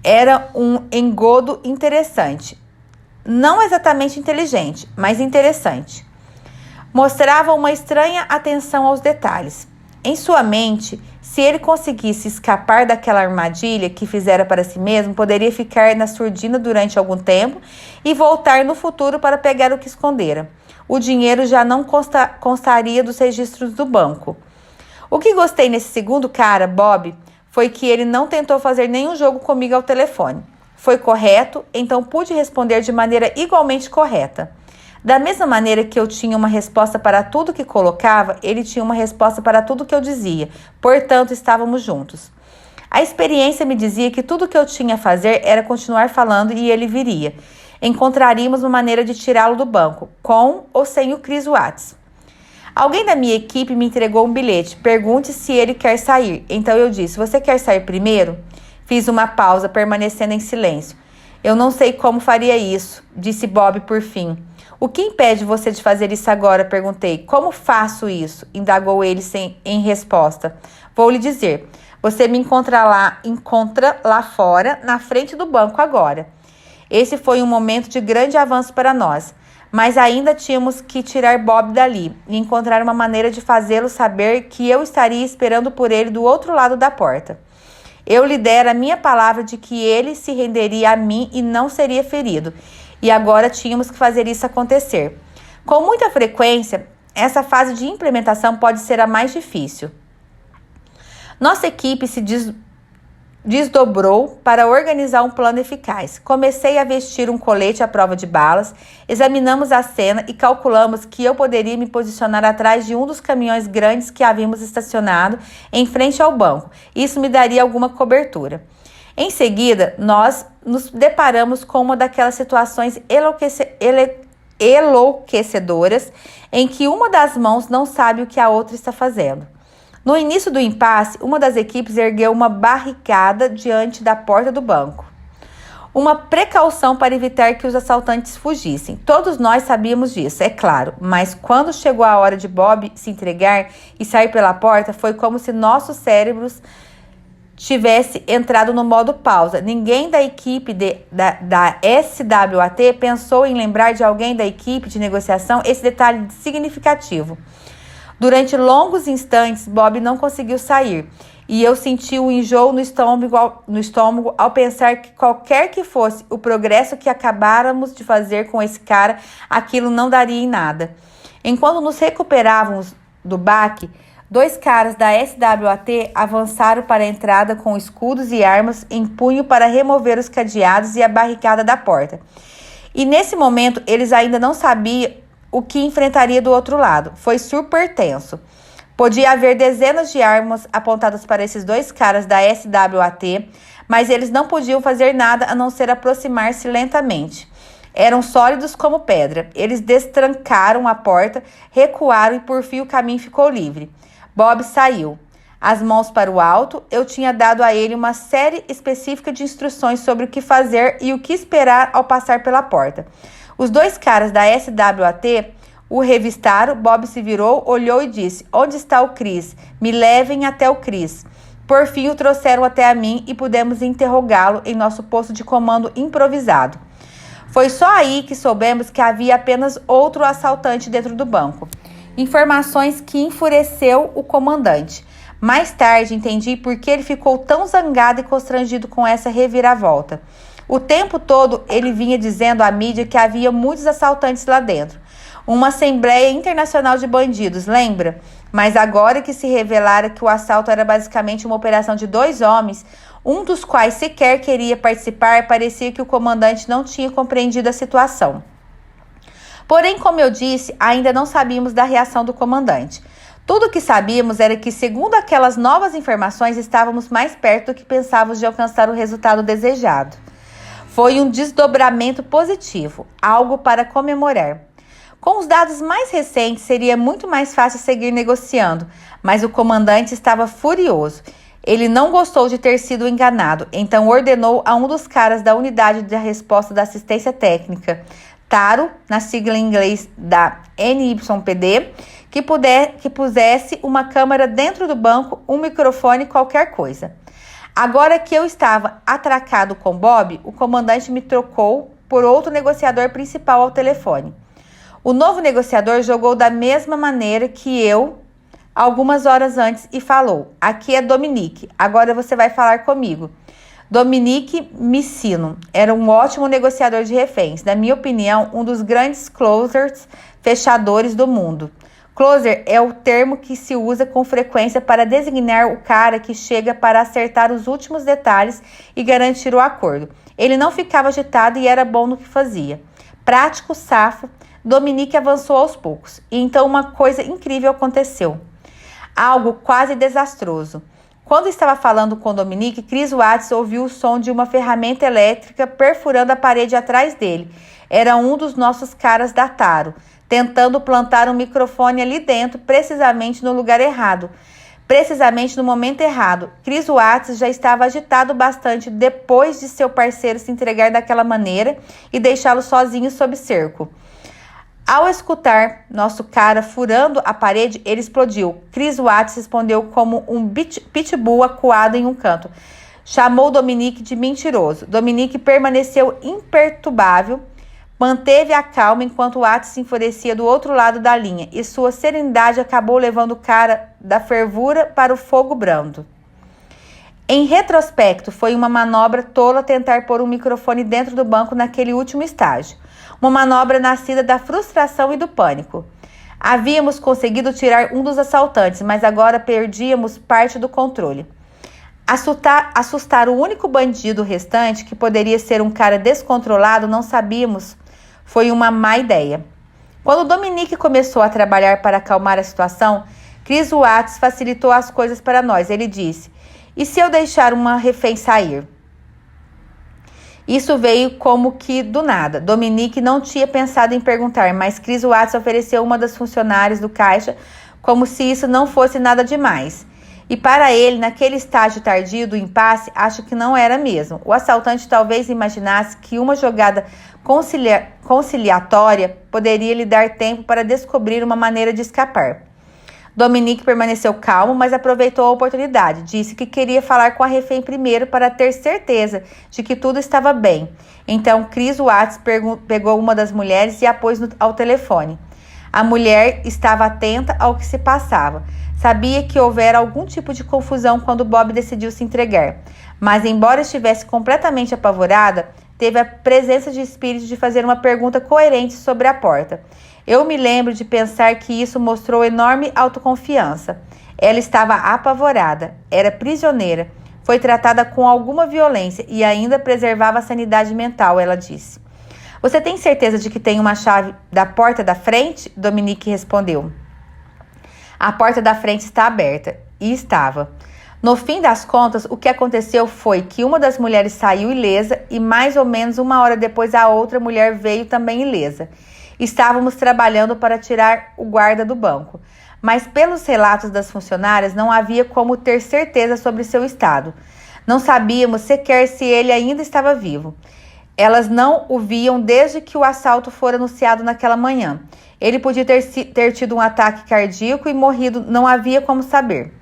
Era um engodo interessante. Não exatamente inteligente, mas interessante. Mostrava uma estranha atenção aos detalhes. Em sua mente, se ele conseguisse escapar daquela armadilha que fizera para si mesmo, poderia ficar na surdina durante algum tempo e voltar no futuro para pegar o que escondera. O dinheiro já não constaria dos registros do banco. O que gostei nesse segundo cara, Bob, foi que ele não tentou fazer nenhum jogo comigo ao telefone. Foi correto, então pude responder de maneira igualmente correta. Da mesma maneira que eu tinha uma resposta para tudo que colocava, ele tinha uma resposta para tudo que eu dizia. Portanto, estávamos juntos. A experiência me dizia que tudo que eu tinha a fazer era continuar falando e ele viria. Encontraríamos uma maneira de tirá-lo do banco, com ou sem o Chris Watts. Alguém da minha equipe me entregou um bilhete. Pergunte se ele quer sair. Então eu disse: Você quer sair primeiro? Fiz uma pausa, permanecendo em silêncio. Eu não sei como faria isso, disse Bob por fim. O que impede você de fazer isso agora? Perguntei. Como faço isso? Indagou ele em resposta. Vou lhe dizer. Você me encontra lá fora, na frente do banco agora. Esse foi um momento de grande avanço para nós, mas ainda tínhamos que tirar Bob dali e encontrar uma maneira de fazê-lo saber que eu estaria esperando por ele do outro lado da porta. Eu lhe dera a minha palavra de que ele se renderia a mim e não seria ferido, e agora tínhamos que fazer isso acontecer. Com muita frequência, essa fase de implementação pode ser a mais difícil. Nossa equipe se desdobrou para organizar um plano eficaz. Comecei a vestir um colete à prova de balas, examinamos a cena e calculamos que eu poderia me posicionar atrás de um dos caminhões grandes que havíamos estacionado em frente ao banco. Isso me daria alguma cobertura. Em seguida, nós nos deparamos com uma daquelas situações enlouquecedoras em que uma das mãos não sabe o que a outra está fazendo. No início do impasse, uma das equipes ergueu uma barricada diante da porta do banco. Uma precaução para evitar que os assaltantes fugissem. Todos nós sabíamos disso, é claro, mas quando chegou a hora de Bob se entregar e sair pela porta, foi como se nossos cérebros tivesse entrado no modo pausa. Ninguém da equipe da SWAT pensou em lembrar de alguém da equipe de negociação esse detalhe significativo. Durante longos instantes, Bob não conseguiu sair, e eu senti um enjoo no estômago ao pensar que qualquer que fosse o progresso que acabáramos de fazer com esse cara, aquilo não daria em nada. Enquanto nos recuperávamos do baque, 2 caras da SWAT avançaram para a entrada com escudos e armas em punho para remover os cadeados e a barricada da porta. E nesse momento, eles ainda não sabiam o que enfrentaria do outro lado. Foi super tenso. Podia haver dezenas de armas apontadas para esses 2 caras da SWAT, mas eles não podiam fazer nada a não ser aproximar-se lentamente. Eram sólidos como pedra. Eles destrancaram a porta, recuaram e por fim o caminho ficou livre. Bob saiu. As mãos para o alto, eu tinha dado a ele uma série específica de instruções sobre o que fazer e o que esperar ao passar pela porta. Os 2 caras da SWAT o revistaram. Bob se virou, olhou e disse: "Onde está o Chris? Me levem até o Chris." Por fim, o trouxeram até a mim e pudemos interrogá-lo em nosso posto de comando improvisado. Foi só aí que soubemos que havia apenas outro assaltante dentro do banco. Informações que enfureceu o comandante. Mais tarde, entendi por que ele ficou tão zangado e constrangido com essa reviravolta. O tempo todo, ele vinha dizendo à mídia que havia muitos assaltantes lá dentro. Uma assembleia internacional de bandidos, lembra? Mas agora que se revelara que o assalto era basicamente uma operação de 2 homens, um dos quais sequer queria participar, parecia que o comandante não tinha compreendido a situação. Porém, como eu disse, ainda não sabíamos da reação do comandante. Tudo o que sabíamos era que, segundo aquelas novas informações, estávamos mais perto do que pensávamos de alcançar o resultado desejado. Foi um desdobramento positivo, algo para comemorar. Com os dados mais recentes, seria muito mais fácil seguir negociando, mas o comandante estava furioso. Ele não gostou de ter sido enganado, então ordenou a um dos caras da unidade de resposta da assistência técnica, TARO, na sigla em inglês da NYPD, que pusesse uma câmera dentro do banco, um microfone, qualquer coisa. Agora que eu estava atracado com Bob, o comandante me trocou por outro negociador principal ao telefone. O novo negociador jogou da mesma maneira que eu, algumas horas antes, e falou: "Aqui é Dominique, agora você vai falar comigo." Dominique Missino era um ótimo negociador de reféns, na minha opinião, um dos grandes closers, fechadores do mundo. Closer é o termo que se usa com frequência para designar o cara que chega para acertar os últimos detalhes e garantir o acordo. Ele não ficava agitado e era bom no que fazia. Prático, safo, Dominique avançou aos poucos. E então uma coisa incrível aconteceu. Algo quase desastroso. Quando estava falando com Dominique, Chris Watts ouviu o som de uma ferramenta elétrica perfurando a parede atrás dele. Era um dos nossos caras da Taro, tentando plantar um microfone ali dentro, precisamente no lugar errado. Precisamente no momento errado. Chris Watts já estava agitado bastante depois de seu parceiro se entregar daquela maneira e deixá-lo sozinho sob cerco. Ao escutar nosso cara furando a parede, ele explodiu. Chris Watts respondeu como um pitbull acuado em um canto. Chamou Dominique de mentiroso. Dominique permaneceu imperturbável, manteve a calma enquanto Watts se enfurecia do outro lado da linha, e sua serenidade acabou levando o cara da fervura para o fogo brando. Em retrospecto, foi uma manobra tola tentar pôr um microfone dentro do banco naquele último estágio. Uma manobra nascida da frustração e do pânico. Havíamos conseguido tirar um dos assaltantes, mas agora perdíamos parte do controle. Assustar o único bandido restante, que poderia ser um cara descontrolado, não sabíamos, foi uma má ideia. Quando Dominique começou a trabalhar para acalmar a situação, Chris Watts facilitou as coisas para nós. Ele disse: "E se eu deixar uma refém sair?" Isso veio como que do nada. Dominique não tinha pensado em perguntar, mas Chris Watts ofereceu uma das funcionárias do caixa como se isso não fosse nada demais. E para ele, naquele estágio tardio do impasse, acho que não era mesmo. O assaltante talvez imaginasse que uma jogada conciliatória poderia lhe dar tempo para descobrir uma maneira de escapar. Dominique permaneceu calmo, mas aproveitou a oportunidade. Disse que queria falar com a refém primeiro para ter certeza de que tudo estava bem. Então, Chris Watts pegou uma das mulheres e a pôs ao telefone. A mulher estava atenta ao que se passava. Sabia que houvera algum tipo de confusão quando Bob decidiu se entregar. Mas, embora estivesse completamente apavorada, teve a presença de espírito de fazer uma pergunta coerente sobre a porta. Eu me lembro de pensar que isso mostrou enorme autoconfiança. Ela estava apavorada, era prisioneira, foi tratada com alguma violência e ainda preservava a sanidade mental, ela disse. "Você tem certeza de que tem uma chave da porta da frente?" Dominique respondeu. "A porta da frente está aberta." E estava. No fim das contas, o que aconteceu foi que uma das mulheres saiu ilesa e mais ou menos uma hora depois a outra mulher veio também ilesa. Estávamos trabalhando para tirar o guarda do banco, mas pelos relatos das funcionárias não havia como ter certeza sobre seu estado. Não sabíamos sequer se ele ainda estava vivo. Elas não o viam desde que o assalto fora anunciado naquela manhã. Ele podia ter tido um ataque cardíaco e morrido, não havia como saber.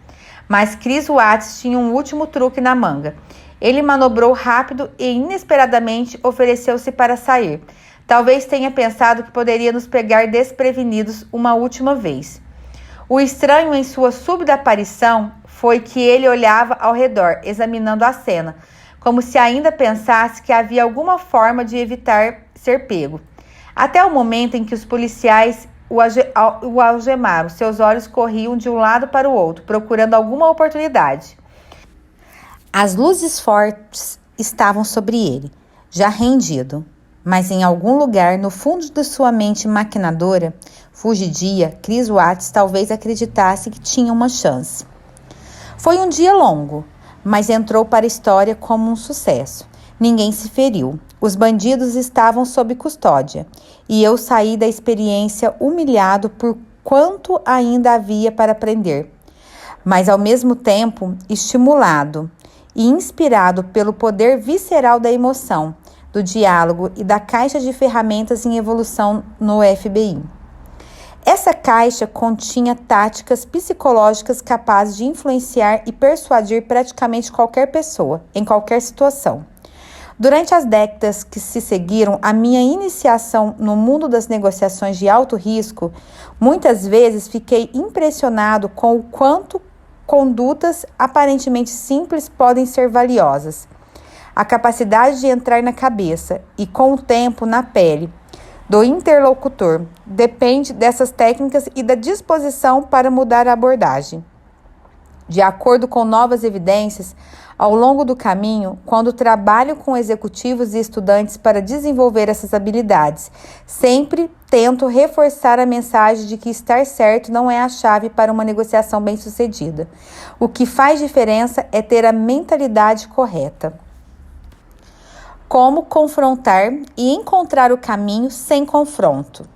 Mas Chris Watts tinha um último truque na manga. Ele manobrou rápido e inesperadamente ofereceu-se para sair. Talvez tenha pensado que poderia nos pegar desprevenidos uma última vez. O estranho em sua súbita aparição foi que ele olhava ao redor, examinando a cena, como se ainda pensasse que havia alguma forma de evitar ser pego. Até o momento em que os policiais o algemaram, seus olhos corriam de um lado para o outro, procurando alguma oportunidade. As luzes fortes estavam sobre ele, já rendido. Mas em algum lugar, no fundo de sua mente maquinadora, fugidia, Chris Watts talvez acreditasse que tinha uma chance. Foi um dia longo, mas entrou para a história como um sucesso. Ninguém se feriu. Os bandidos estavam sob custódia. E eu saí da experiência humilhado por quanto ainda havia para aprender. Mas ao mesmo tempo, estimulado e inspirado pelo poder visceral da emoção, do diálogo e da caixa de ferramentas em evolução no FBI. Essa caixa continha táticas psicológicas capazes de influenciar e persuadir praticamente qualquer pessoa, em qualquer situação. Durante as décadas que se seguiram à minha iniciação no mundo das negociações de alto risco, muitas vezes fiquei impressionado com o quanto condutas aparentemente simples podem ser valiosas. A capacidade de entrar na cabeça e, com o tempo, na pele do interlocutor depende dessas técnicas e da disposição para mudar a abordagem. De acordo com novas evidências, ao longo do caminho, quando trabalho com executivos e estudantes para desenvolver essas habilidades, sempre tento reforçar a mensagem de que estar certo não é a chave para uma negociação bem-sucedida. O que faz diferença é ter a mentalidade correta. Como confrontar e encontrar o caminho sem confronto.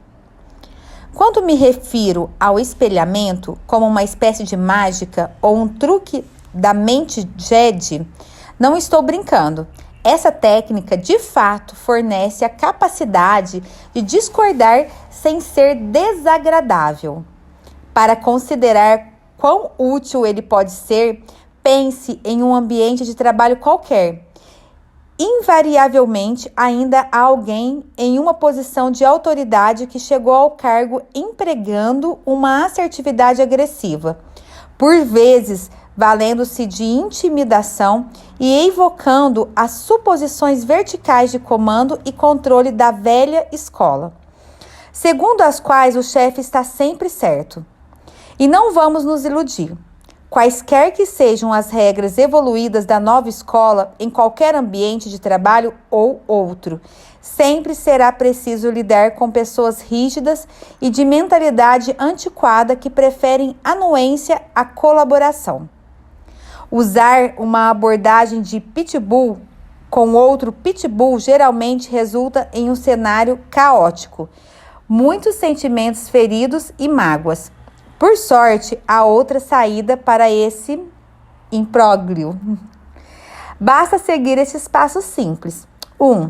Quando me refiro ao espelhamento como uma espécie de mágica ou um truque da mente Jedi, não estou brincando. Essa técnica, de fato, fornece a capacidade de discordar sem ser desagradável. Para considerar quão útil ele pode ser, Pense em um ambiente de trabalho qualquer. Invariavelmente, ainda há alguém em uma posição de autoridade que chegou ao cargo empregando uma assertividade agressiva, por vezes valendo-se de intimidação e evocando as suposições verticais de comando e controle da velha escola, segundo as quais o chefe está sempre certo. E não vamos nos iludir. Quaisquer que sejam as regras evoluídas da nova escola, em qualquer ambiente de trabalho ou outro, sempre será preciso lidar com pessoas rígidas e de mentalidade antiquada que preferem anuência à colaboração. Usar uma abordagem de pitbull com outro pitbull geralmente resulta em um cenário caótico, muitos sentimentos feridos e mágoas. Por sorte, há outra saída para esse imbróglio. Basta seguir esses passos simples. 1.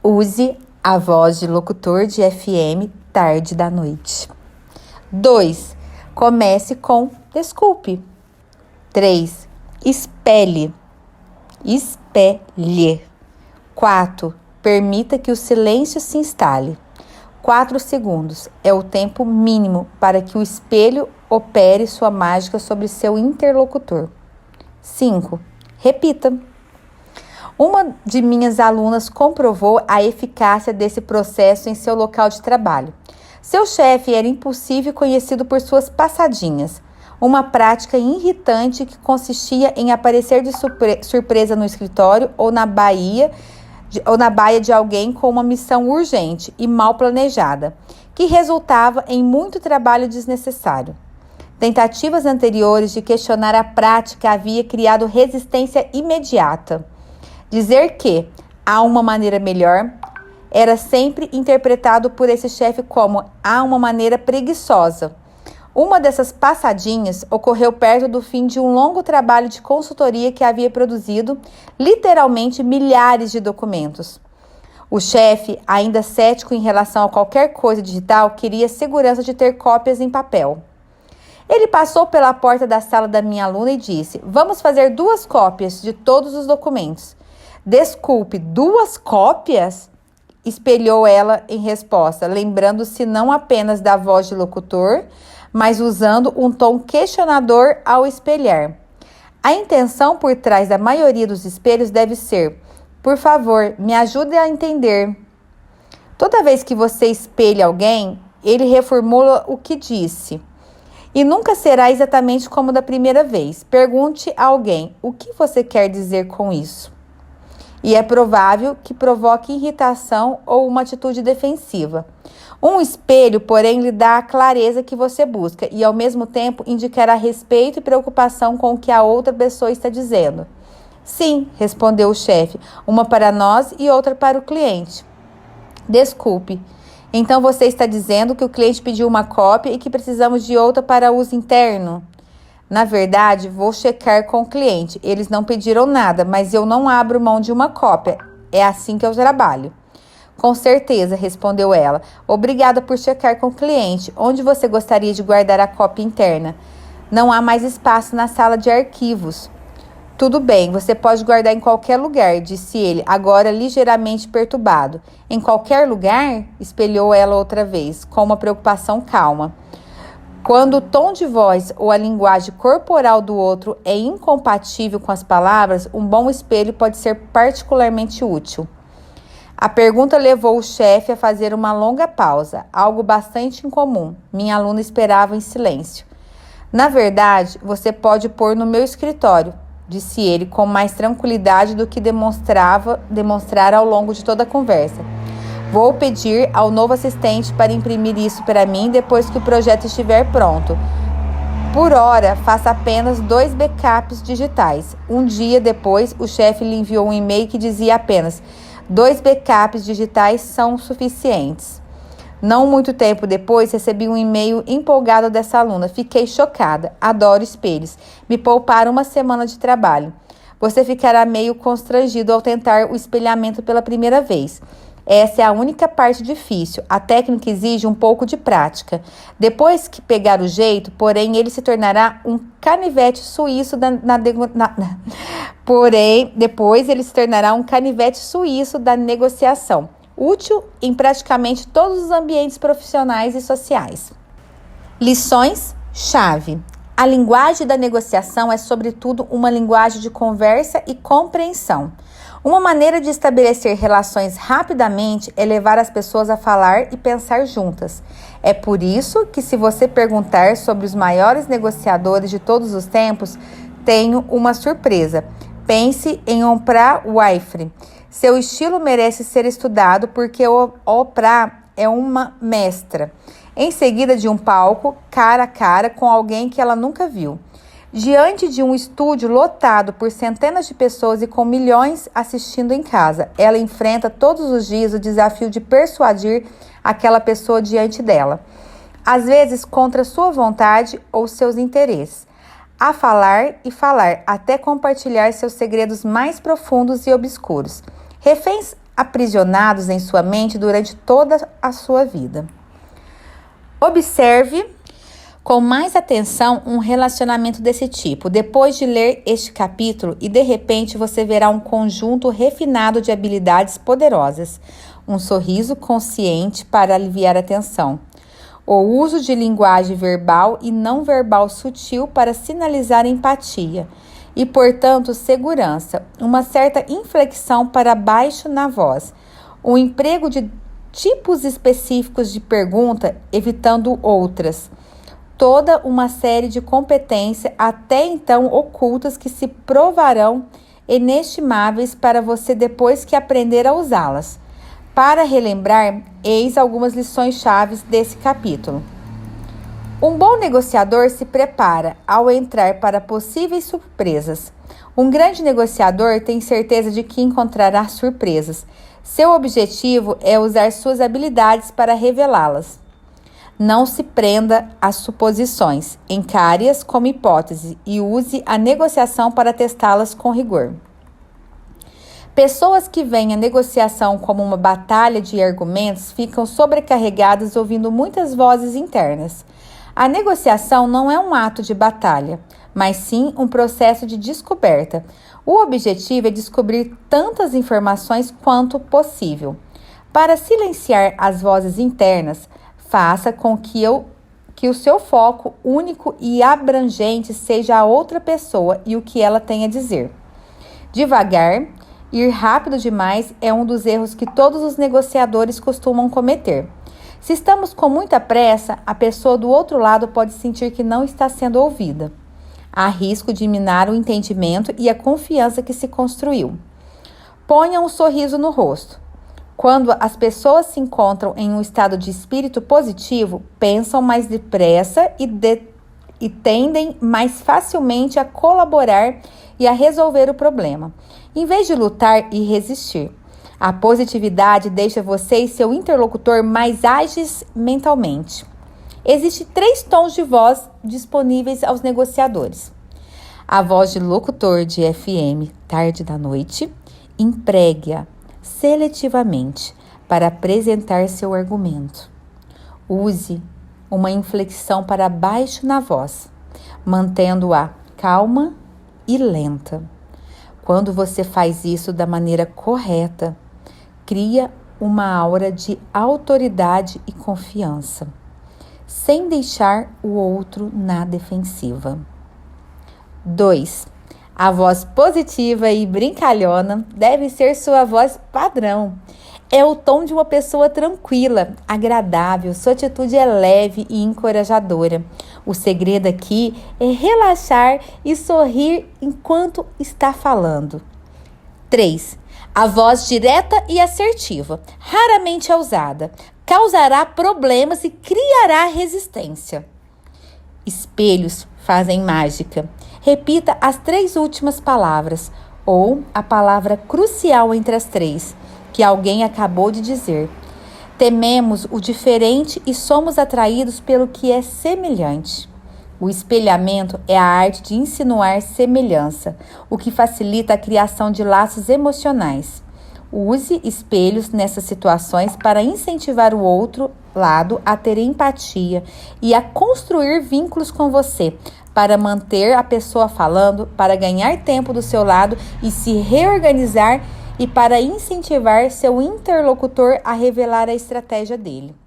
Use a voz de locutor de FM tarde da noite. 2. Comece com desculpe. 3. Espelhe. 4. Permita que o silêncio se instale. 4 segundos é o tempo mínimo para que o espelho opere sua mágica sobre seu interlocutor. 5. Repita. Uma de minhas alunas comprovou a eficácia desse processo em seu local de trabalho. Seu chefe era impulsivo e conhecido por suas passadinhas, uma prática irritante que consistia em aparecer de surpresa no escritório ou na baia de alguém com uma missão urgente e mal planejada, que resultava em muito trabalho desnecessário. Tentativas anteriores de questionar a prática havia criado resistência imediata. Dizer que há uma maneira melhor era sempre interpretado por esse chefe como há uma maneira preguiçosa. Uma dessas passadinhas ocorreu perto do fim de um longo trabalho de consultoria que havia produzido, literalmente, milhares de documentos. O chefe, ainda cético em relação a qualquer coisa digital, queria segurança de ter cópias em papel. Ele passou pela porta da sala da minha aluna e disse: "Vamos fazer 2 cópias de todos os documentos." "Desculpe, 2 cópias?" espelhou ela em resposta, lembrando-se não apenas da voz de locutor, mas usando um tom questionador ao espelhar. A intenção por trás da maioria dos espelhos deve ser: por favor, me ajude a entender. Toda vez que você espelha alguém, ele reformula o que disse. E nunca será exatamente como da primeira vez. Pergunte a alguém: o que você quer dizer com isso? E é provável que provoque irritação ou uma atitude defensiva. Um espelho, porém, lhe dá a clareza que você busca e, ao mesmo tempo, indicará respeito e preocupação com o que a outra pessoa está dizendo. "Sim", respondeu o chefe, "uma para nós e outra para o cliente." "Desculpe, então você está dizendo que o cliente pediu uma cópia e que precisamos de outra para uso interno?" "Na verdade, vou checar com o cliente. Eles não pediram nada, mas eu não abro mão de uma cópia. É assim que eu trabalho." "Com certeza", respondeu ela. "Obrigada por checar com o cliente. Onde você gostaria de guardar a cópia interna?" "Não há mais espaço na sala de arquivos." "Tudo bem, você pode guardar em qualquer lugar", disse ele, agora ligeiramente perturbado. "Em qualquer lugar?" espelhou ela outra vez, com uma preocupação calma. Quando o tom de voz ou a linguagem corporal do outro é incompatível com as palavras, um bom espelho pode ser particularmente útil. A pergunta levou o chefe a fazer uma longa pausa, algo bastante incomum. Minha aluna esperava em silêncio. "Na verdade, você pode pôr no meu escritório", disse ele com mais tranquilidade do que demonstrar ao longo de toda a conversa. "Vou pedir ao novo assistente para imprimir isso para mim depois que o projeto estiver pronto. Por hora, faça apenas 2 backups digitais." Um dia depois, o chefe lhe enviou um e-mail que dizia apenas: 2 backups digitais são suficientes. Não muito tempo depois, recebi um e-mail empolgado dessa aluna. "Fiquei chocada. Adoro espelhos. Me pouparam uma semana de trabalho. Você ficará meio constrangido ao tentar o espelhamento pela primeira vez. Essa é a única parte difícil. A técnica exige um pouco de prática. Depois que pegar o jeito, porém, ele se tornará um canivete suíço Porém, depois ele se tornará um canivete suíço da negociação, útil em praticamente todos os ambientes profissionais e sociais. Lições-chave. A linguagem da negociação é, sobretudo, uma linguagem de conversa e compreensão. Uma maneira de estabelecer relações rapidamente é levar as pessoas a falar e pensar juntas. É por isso que, se você perguntar sobre os maiores negociadores de todos os tempos, tenho uma surpresa. Pense em Oprah Winfrey. Seu estilo merece ser estudado porque Oprah é uma mestra. Em seguida de um palco, cara a cara com alguém que ela nunca viu. Diante de um estúdio lotado por centenas de pessoas e com milhões assistindo em casa, ela enfrenta todos os dias o desafio de persuadir aquela pessoa diante dela, às vezes contra sua vontade ou seus interesses, a falar e falar até compartilhar seus segredos mais profundos e obscuros, reféns aprisionados em sua mente durante toda a sua vida. Observe com mais atenção um relacionamento desse tipo, depois de ler este capítulo, e de repente você verá um conjunto refinado de habilidades poderosas, um sorriso consciente para aliviar a tensão, o uso de linguagem verbal e não verbal sutil para sinalizar empatia e, portanto, segurança, uma certa inflexão para baixo na voz, o emprego de tipos específicos de pergunta, evitando outras, toda uma série de competências até então ocultas que se provarão inestimáveis para você depois que aprender a usá-las. Para relembrar, eis algumas lições chaves desse capítulo. Um bom negociador se prepara ao entrar para possíveis surpresas. Um grande negociador tem certeza de que encontrará surpresas. Seu objetivo é usar suas habilidades para revelá-las. Não se prenda às suposições, encare-as como hipótese e use a negociação para testá-las com rigor. Pessoas que veem a negociação como uma batalha de argumentos ficam sobrecarregadas ouvindo muitas vozes internas. A negociação não é um ato de batalha, mas sim um processo de descoberta. O objetivo é descobrir tantas informações quanto possível. Para silenciar as vozes internas, faça com que o seu foco único e abrangente seja a outra pessoa e o que ela tem a dizer. Devagar, ir rápido demais é um dos erros que todos os negociadores costumam cometer. Se estamos com muita pressa, a pessoa do outro lado pode sentir que não está sendo ouvida. Há risco de minar o entendimento e a confiança que se construiu. Ponha um sorriso no rosto. Quando as pessoas se encontram em um estado de espírito positivo, pensam mais depressa e tendem mais facilmente a colaborar e a resolver o problema, em vez de lutar e resistir. A positividade deixa você e seu interlocutor mais ágeis mentalmente. Existem 3 tons de voz disponíveis aos negociadores. A voz de locutor de FM tarde da noite, empregue-a seletivamente para apresentar seu argumento. Use uma inflexão para baixo na voz, mantendo-a calma e lenta. Quando você faz isso da maneira correta, cria uma aura de autoridade e confiança, sem deixar o outro na defensiva. 2. A voz positiva e brincalhona deve ser sua voz padrão. É o tom de uma pessoa tranquila, agradável, sua atitude é leve e encorajadora. O segredo aqui é relaxar e sorrir enquanto está falando. 3. A voz direta e assertiva, raramente usada, causará problemas e criará resistência. Espelhos fazem mágica. Repita as 3 últimas palavras, ou a palavra crucial entre as 3, que alguém acabou de dizer. Tememos o diferente e somos atraídos pelo que é semelhante. O espelhamento é a arte de insinuar semelhança, o que facilita a criação de laços emocionais. Use espelhos nessas situações para incentivar o outro lado a ter empatia e a construir vínculos com você, para manter a pessoa falando, para ganhar tempo do seu lado e se reorganizar e para incentivar seu interlocutor a revelar a estratégia dele.